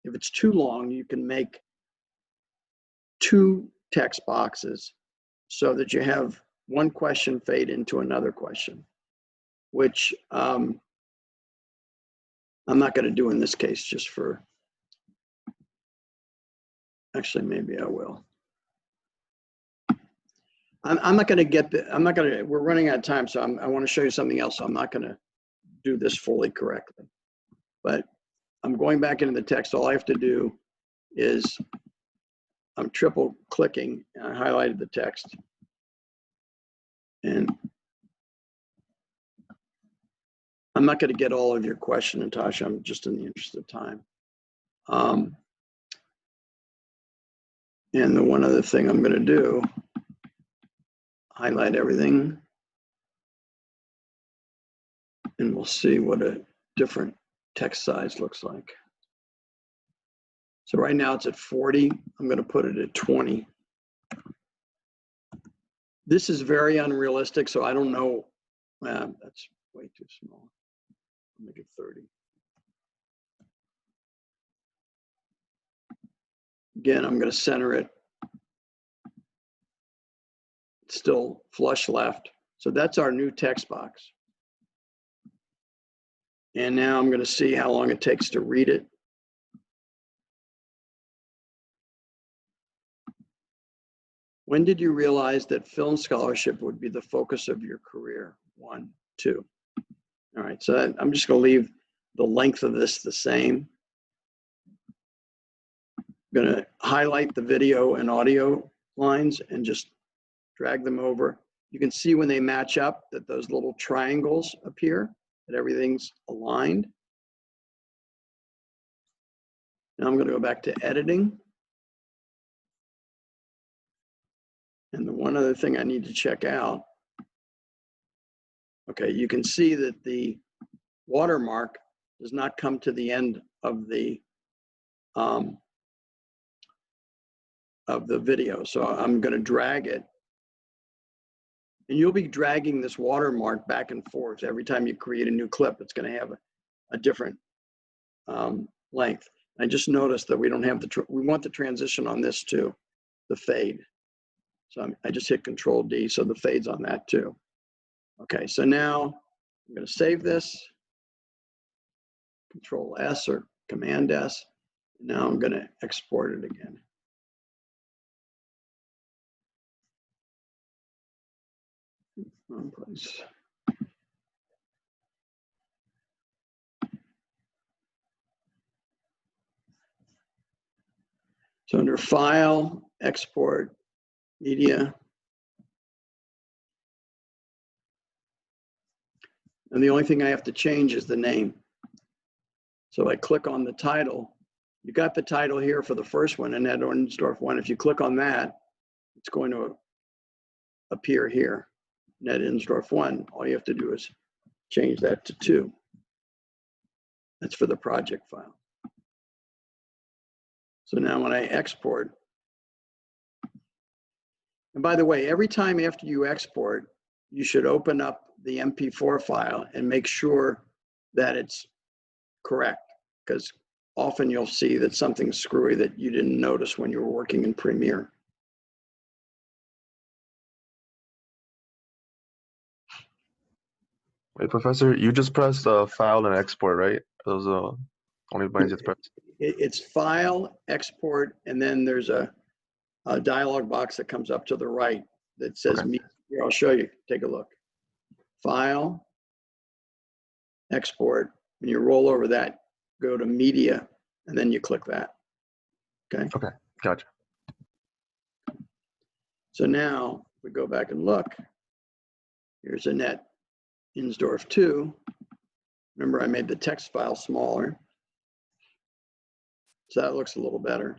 Speaker 1: if it's too long, you can make 2 text boxes so that you have one question fade into another question, which I'm not gonna do in this case, just for, actually, maybe I will. I'm not going to we're running out of time, so I want to show you something else. So I'm not going to do this fully correctly. But I'm going back into the text. All I have to do is I'm triple clicking, and I highlighted the text. And I'm not going to get all of your question, Natasha. I'm just in the interest of time. And the one other thing I'm going to do, highlight everything, and we'll see what a different text size looks like. So right now it's at 40. I'm going to put it at 20. This is very unrealistic, so I don't know. That's way too small. I'll make it 30. Again, I'm going to center it. It's still flush left. So that's our new text box. And now I'm going to see how long it takes to read it. When did you realize that film scholarship would be the focus of your career? 1, 2. All right, so I'm just going to leave the length of this the same. I'm going to highlight the video and audio lines and just drag them over. You can see when they match up that those little triangles appear, that everything's aligned. Now I'm going to go back to editing. And the one other thing I need to check out, okay, you can see that the watermark does not come to the end of the video. So I'm going to drag it. And you'll be dragging this watermark back and forth. Every time you create a new clip, it's going to have a different length. I just noticed that we don't have we want the transition on this too, the fade. So I just hit Control D, so the fade's on that too. Okay, so now I'm going to save this, Control S or Command S. Now I'm going to export it again. Wrong place. So under File, Export, Media. And the only thing I have to change is the name. So I click on the title. You got the title here for the first one, Annette Ornsdorf 1. If you click on that, it's going to appear here, Annette Ornsdorf 1. All you have to do is change that to 2. That's for the project file. So now when I export, and by the way, every time after you export, you should open up the MP4 file and make sure that it's correct, because often you'll see that something's screwy that you didn't notice when you were working in Premiere.
Speaker 4: Wait, Professor, you just pressed file and export, right? Those are only buttons you have to press.
Speaker 1: It's file, export, and then there's a dialog box that comes up to the right that says,
Speaker 4: Okay.
Speaker 1: Here, I'll show you. Take a look. File, export. When you roll over that, go to media, and then you click that. Okay.
Speaker 4: Okay, gotcha.
Speaker 1: So now we go back and look. Here's Annette Ornsdorf 2. Remember, I made the text file smaller. So that looks a little better.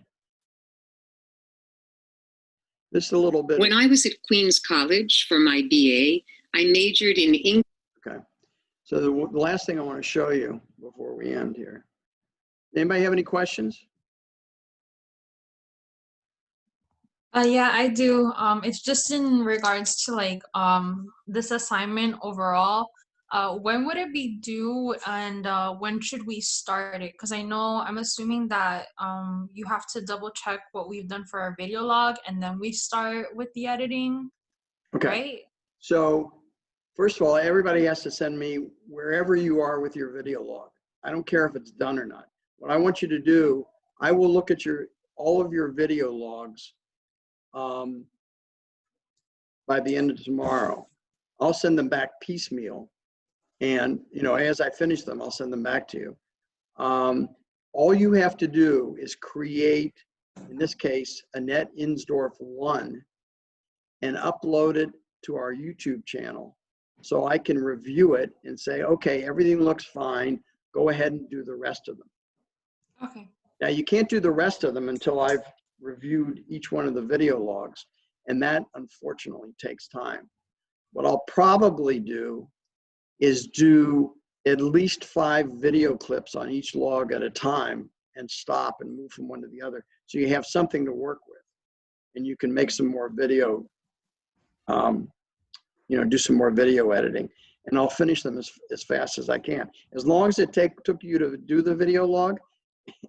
Speaker 1: This is a little bit.
Speaker 3: When I was at Queens College for my BA, I majored in English.
Speaker 1: Okay. So the last thing I want to show you before we end here. Anybody have any questions?
Speaker 5: Yeah, I do. It's just in regards to like this assignment overall. When would it be due, and when should we start it? Because I'm assuming that you have to double check what we've done for our video log, and then we start with the editing.
Speaker 1: Okay.
Speaker 5: Right?
Speaker 1: So first of all, everybody has to send me wherever you are with your video log. I don't care if it's done or not. What I want you to do, I will look at all of your video logs by the end of tomorrow. I'll send them back piecemeal. And, as I finish them, I'll send them back to you. All you have to do is create, in this case, Annette Ornsdorf 1, and upload it to our YouTube channel. So I can review it and say, okay, everything looks fine. Go ahead and do the rest of them.
Speaker 5: Okay.
Speaker 1: Now, you can't do the rest of them until I've reviewed each one of the video logs. And that, unfortunately, takes time. What I'll probably do is do at least 5 video clips on each log at a time and stop and move from one to the other. So you have something to work with. And you can make some more video do some more video editing, and I'll finish them as fast as I can. As long as it took you to do the video log,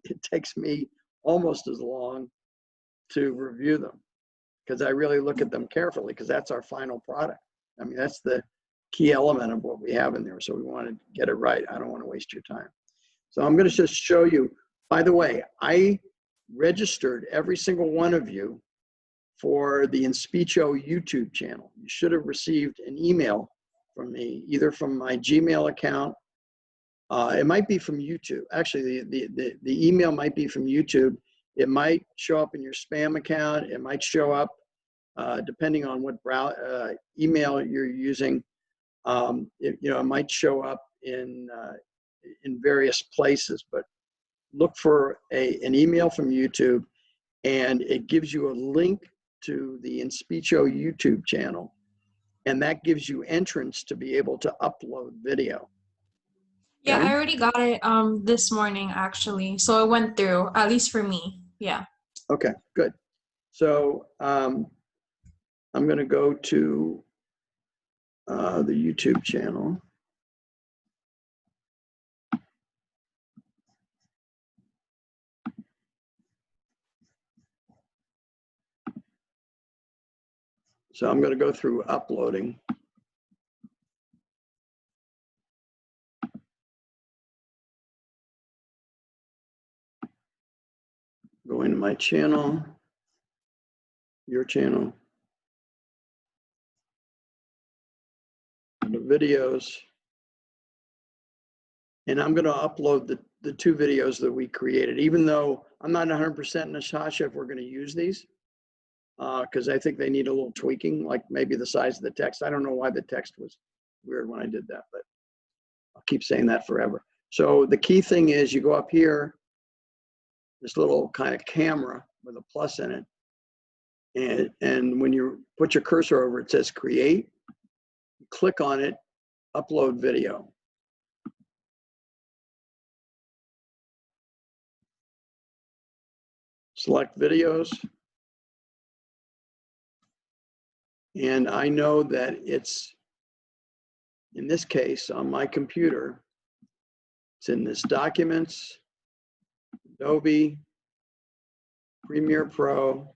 Speaker 1: it takes me almost as long to review them, because I really look at them carefully, because that's our final product. I mean, that's the key element of what we have in there. So we want to get it right. I don't want to waste your time. So I'm going to just show you, by the way, I registered every single one of you for the Inspicio YouTube channel. You should have received an email from me, either from my Gmail account. It might be from YouTube. Actually, the email might be from YouTube. It might show up in your spam account. It might show up, depending on what email you're using. It might show up in various places, but look for an email from YouTube, and it gives you a link to the Inspicio YouTube channel, and that gives you entrance to be able to upload video.
Speaker 5: Yeah,
Speaker 1: Okay?
Speaker 5: I already got it this morning actually. So it went through, at least for me. Yeah.
Speaker 1: Okay, good. So I'm going to go to the YouTube channel. So I'm going to go through uploading. Go into my channel, your channel, the videos, and I'm going to upload the 2 videos that we created, even though I'm not 100% Natasha if we're going to use these, because I think they need a little tweaking, like maybe the size of the text. I don't know why the text was weird when I did that, but I'll keep saying that forever. So the key thing is you go up here, this little kind of camera with a plus in it, and when you put your cursor over, it says create. Click on it, upload video. Select videos. And I know that it's, in this case, on my computer, it's in this Documents, Adobe, Premiere Pro,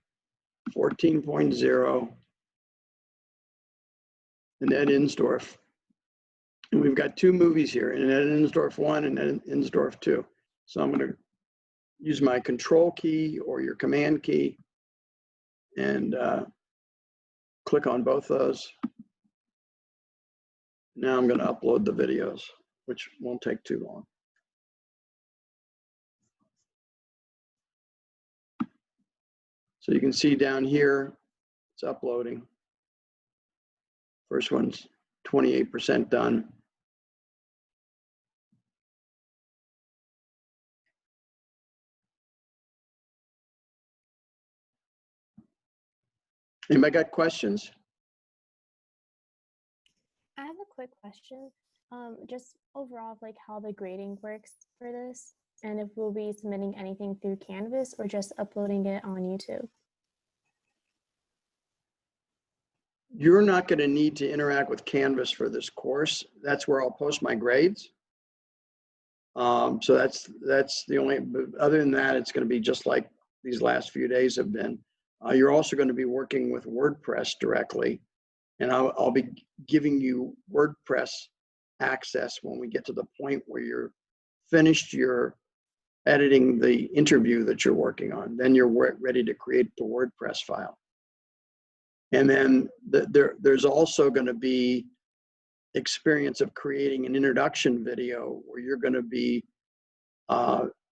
Speaker 1: 14.0, and Ed Insdorf. And we've got 2 movies here, and Ed Insdorf 1 and Ed Insdorf 2. So I'm going to use my Control key or your Command key and click on both those. Now I'm going to upload the videos, which won't take too long. So you can see down here, it's uploading. First one's 28% done. Anybody got questions?
Speaker 6: I have a quick question. Just overall, like how the grading works for this, and if we'll be submitting anything through Canvas or just uploading it on YouTube.
Speaker 1: You're not going to need to interact with Canvas for this course. That's where I'll post my grades. So that's the only, but other than that, it's going to be just like these last few days have been. You're also going to be working with WordPress directly, and I'll be giving you WordPress access when we get to the point where you're finished your editing the interview that you're working on. Then you're ready to create the WordPress file. And then there's also going to be experience of creating an introduction video where you're going to be,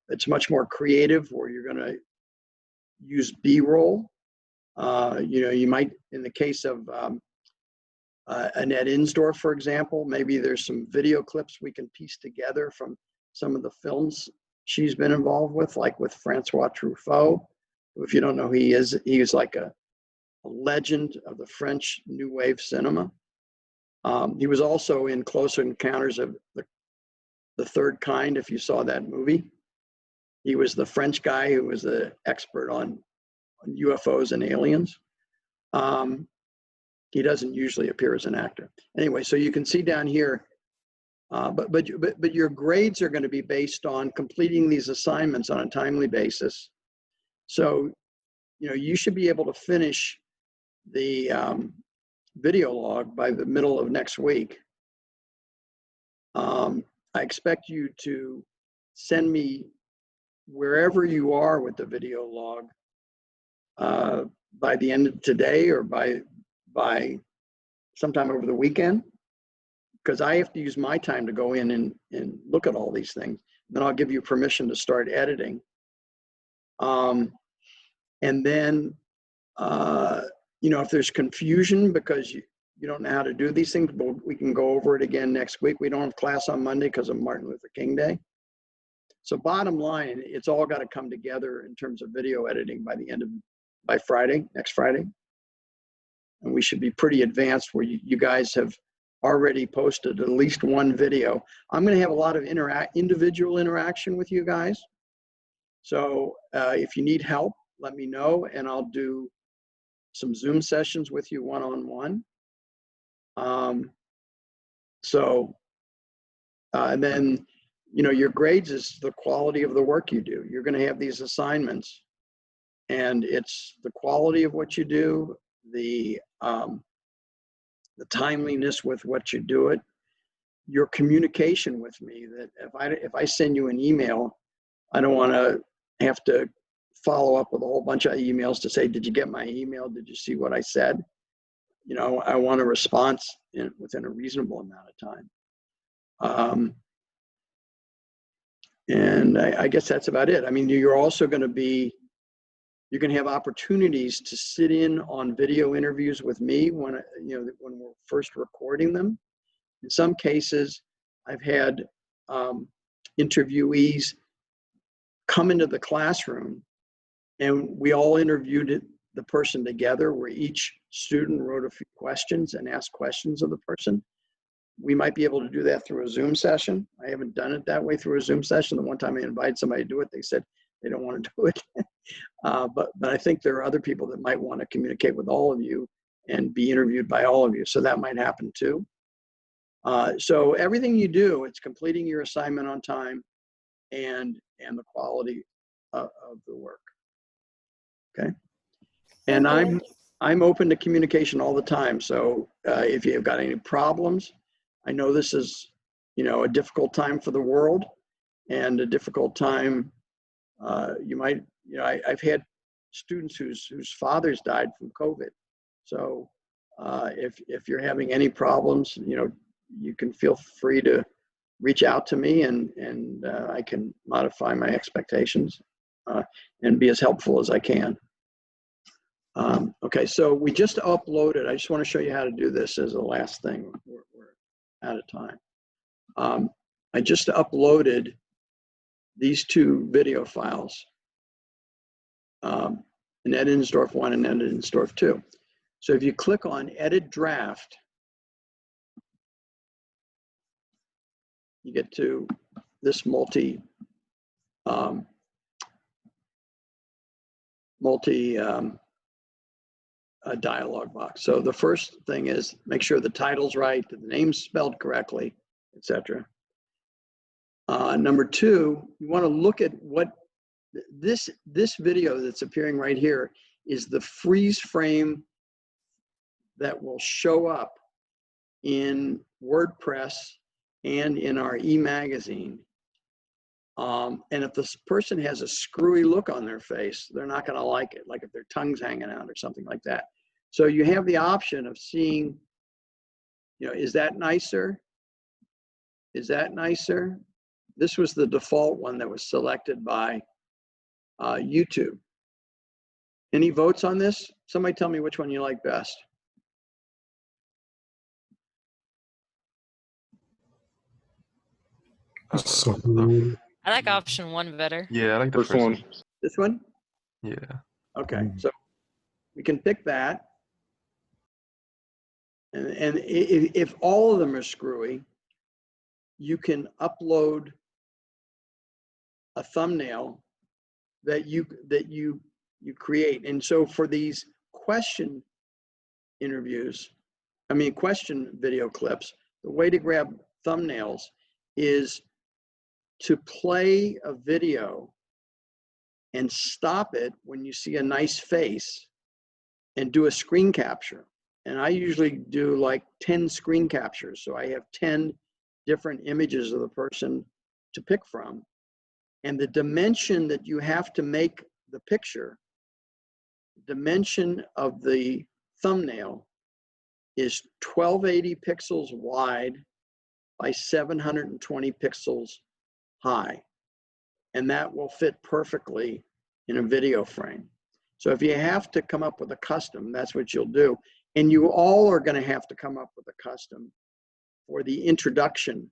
Speaker 1: it's much more creative, where you're going to use B-roll. You might, in the case of Annette Insdorf, for example, maybe there's some video clips we can piece together from some of the films she's been involved with, like with Francois Truffaut. If you don't know who he is like a legend of the French New Wave cinema. He was also in Close Encounters of the Third Kind, if you saw that movie. He was the French guy who was the expert on UFOs and aliens. He doesn't usually appear as an actor. Anyway, so you can see down here, but your grades are going to be based on completing these assignments on a timely basis. So, you know, you should be able to finish the video log by the middle of next week. I expect you to send me wherever you are with the video log by the end of today or by sometime over the weekend, because I have to use my time to go in and look at all these things. Then I'll give you permission to start editing. And then, you know, if there's confusion because you don't know how to do these things, we can go over it again next week. We don't have class on Monday because of Martin Luther King Day. So bottom line, it's all got to come together in terms of video editing by Friday, next Friday. And we should be pretty advanced where you guys have already posted at least one video. I'm going to have a lot of individual interaction with you guys. So if you need help, let me know, and I'll do some Zoom sessions with you one-on-one. And then, you know, your grades is the quality of the work you do. You're going to have these assignments, and it's the quality of what you do, the timeliness with what you do it, your communication with me. That if I send you an email, I don't want to have to follow up with a whole bunch of emails to say, did you get my email? Did you see what I said? You know, I want a response within a reasonable amount of time. And I guess that's about it. I mean, you're also going to have opportunities to sit in on video interviews with me when we're first recording them. In some cases, I've had interviewees come into the classroom, and we all interviewed the person together, where each student wrote a few questions and asked questions of the person. We might be able to do that through a Zoom session. I haven't done it that way through a Zoom session. The one time I invited somebody to do it, they said they don't want to do it. But I think there are other people that might want to communicate with all of you and be interviewed by all of you. So that might happen too. So everything you do, it's completing your assignment on time and the quality of the work. Okay. And I'm open to communication all the time. So if you've got any problems, I know this is, you know, a difficult time for the world and a difficult time. I've had students whose fathers died from COVID. So if you're having any problems, you know, you can feel free to reach out to me, and I can modify my expectations and be as helpful as I can. Okay, so we just uploaded. I just want to show you how to do this as a last thing. We're out of time. I just uploaded these two video files, an Edensdorf 1 and Edensdorf 2. So if you click on Edit Draft, you get to this dialog box. So the first thing is make sure the title's right, that the name's spelled correctly, etc. Number two, you want to look at what this video that's appearing right here is the freeze frame that will show up in WordPress and in our e-magazine. And if this person has a screwy look on their face, they're not going to like it, like if their tongue's hanging out or something like that. So you have the option of seeing, you know, is that nicer? Is that nicer? This was the default one that was selected by YouTube. Any votes on this? Somebody tell me which one you like best.
Speaker 7: I like option 1 better.
Speaker 4: Yeah, I like the first one.
Speaker 1: This one?
Speaker 4: Yeah.
Speaker 1: Okay, so we can pick that. And if all of them are screwy, you can upload a thumbnail that you create. And so for these question interviews, question video clips, the way to grab thumbnails is to play a video and stop it when you see a nice face and do a screen capture. And I usually do like 10 screen captures. So I have 10 different images of the person to pick from. And the dimension that you have to make the picture, dimension of the thumbnail is 1280 pixels wide by 720 pixels high. And that will fit perfectly in a video frame. So if you have to come up with a custom, that's what you'll do. And you all are going to have to come up with a custom for the introduction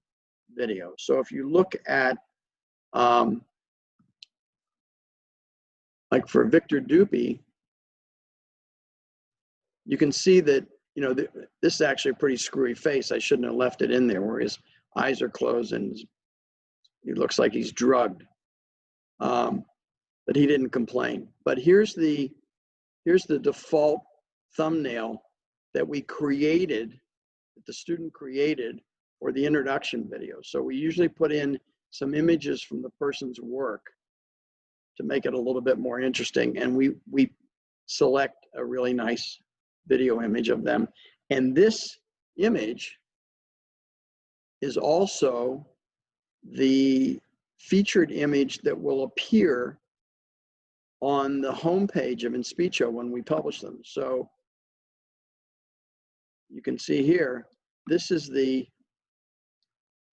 Speaker 1: video. So if you look at, like for Victor Dupe, you can see that, you know, this is actually a pretty screwy face. I shouldn't have left it in there where his eyes are closed and he looks like he's drugged. But he didn't complain. But here's the default thumbnail that we created, that the student created for the introduction video. So we usually put in some images from the person's work to make it a little bit more interesting. And we select a really nice video image of them. And this image is also the featured image that will appear on the homepage of Inspicio when we publish them. So you can see here, this is the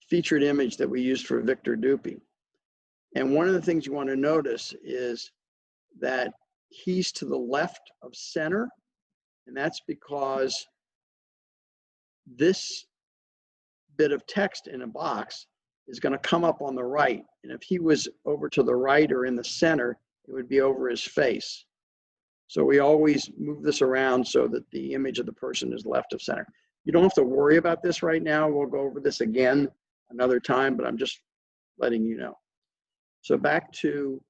Speaker 1: featured image that we used for Victor Dupe. And one of the things you want to notice is that he's to the left of center, and that's because this bit of text in a box is going to come up on the right. And if he was over to the right or in the center, it would be over his face. So we always move this around so that the image of the person is left of center. You don't have to worry about this right now. We'll go over this again another time, but I'm just letting you know. So back to,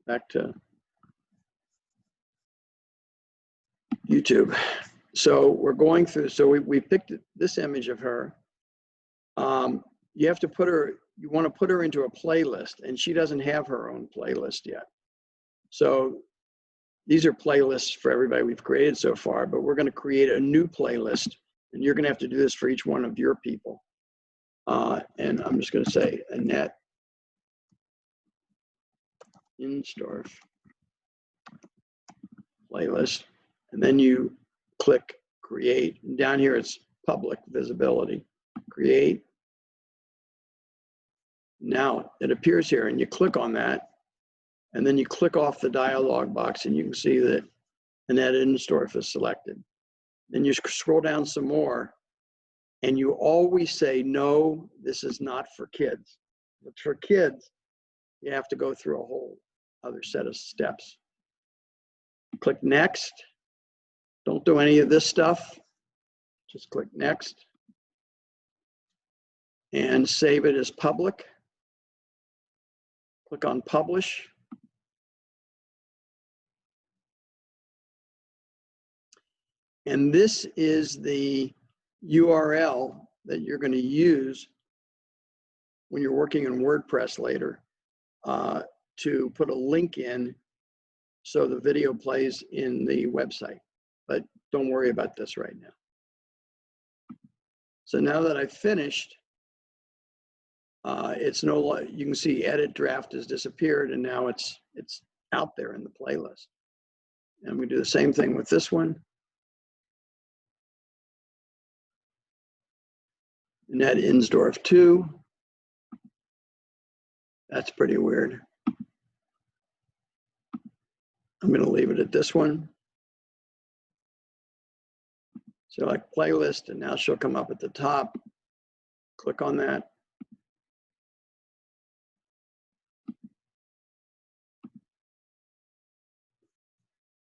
Speaker 1: back to YouTube. So we're going through, so we picked this image of her. You have to put her, you want to put her into a playlist, and she doesn't have her own playlist yet. So these are playlists for everybody we've created so far, but we're going to create a new playlist, and you're going to have to do this for each one of your people. And I'm just going to say Annette Insdorf playlist, and then you click create. And down here it's public visibility. Create. Now it appears here, and you click on that, and then you click off the dialog box, and you can see that Annette Insdorf is selected. Then you scroll down some more, and you always say, no, this is not for kids. But for kids, you have to go through a whole other set of steps. Click next. Don't do any of this stuff. Just click next and save it as public. Click on publish. And this is the URL that you're going to use when you're working in WordPress later to put a link in so the video plays in the website. But don't worry about this right now. So now that I've finished, it's no longer, you can see edit draft has disappeared, and now it's out there in the playlist. And we do the same thing with this one. Annette Insdorf 2. That's pretty weird. I'm going to leave it at this one. Select playlist, and now she'll come up at the top. Click on that.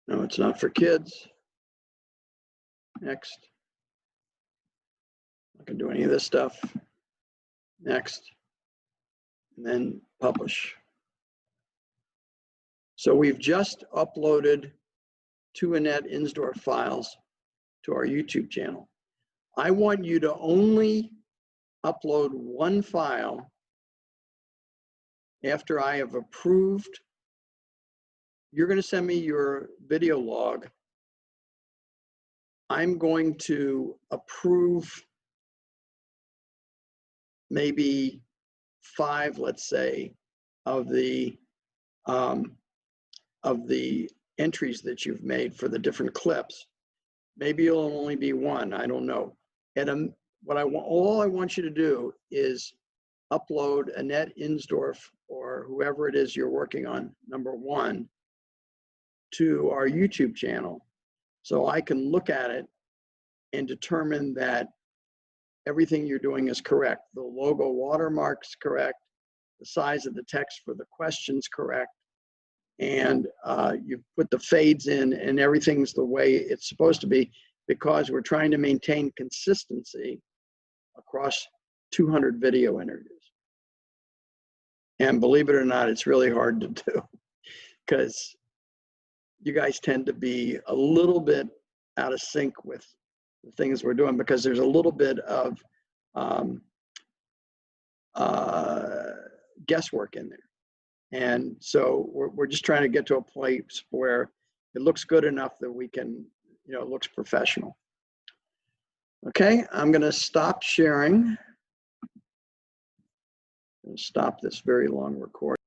Speaker 1: No, it's not for kids. Next. Not going to do any of this stuff. Next. And then publish. So we've just uploaded 2 Annette Insdorf files to our YouTube channel. I want you to only upload 1 file after I have approved. You're going to send me your video log. I'm going to approve maybe 5, let's say, of the entries that you've made for the different clips. Maybe it'll only be 1, I don't know. And all I want you to do is upload Annette Insdorf or whoever it is you're working on, number 1, to our YouTube channel, so I can look at it and determine that everything you're doing is correct. The logo watermark's correct, the size of the text for the question's correct, and you've put the fades in and everything's the way it's supposed to be, because we're trying to maintain consistency across 200 video interviews. And believe it or not, it's really hard to do because you guys tend to be a little bit out of sync with the things we're doing, because there's a little bit of guesswork in there. And so we're just trying to get to a place where it looks good enough that we can, it looks professional. Okay, I'm going to stop sharing and stop this very long recording.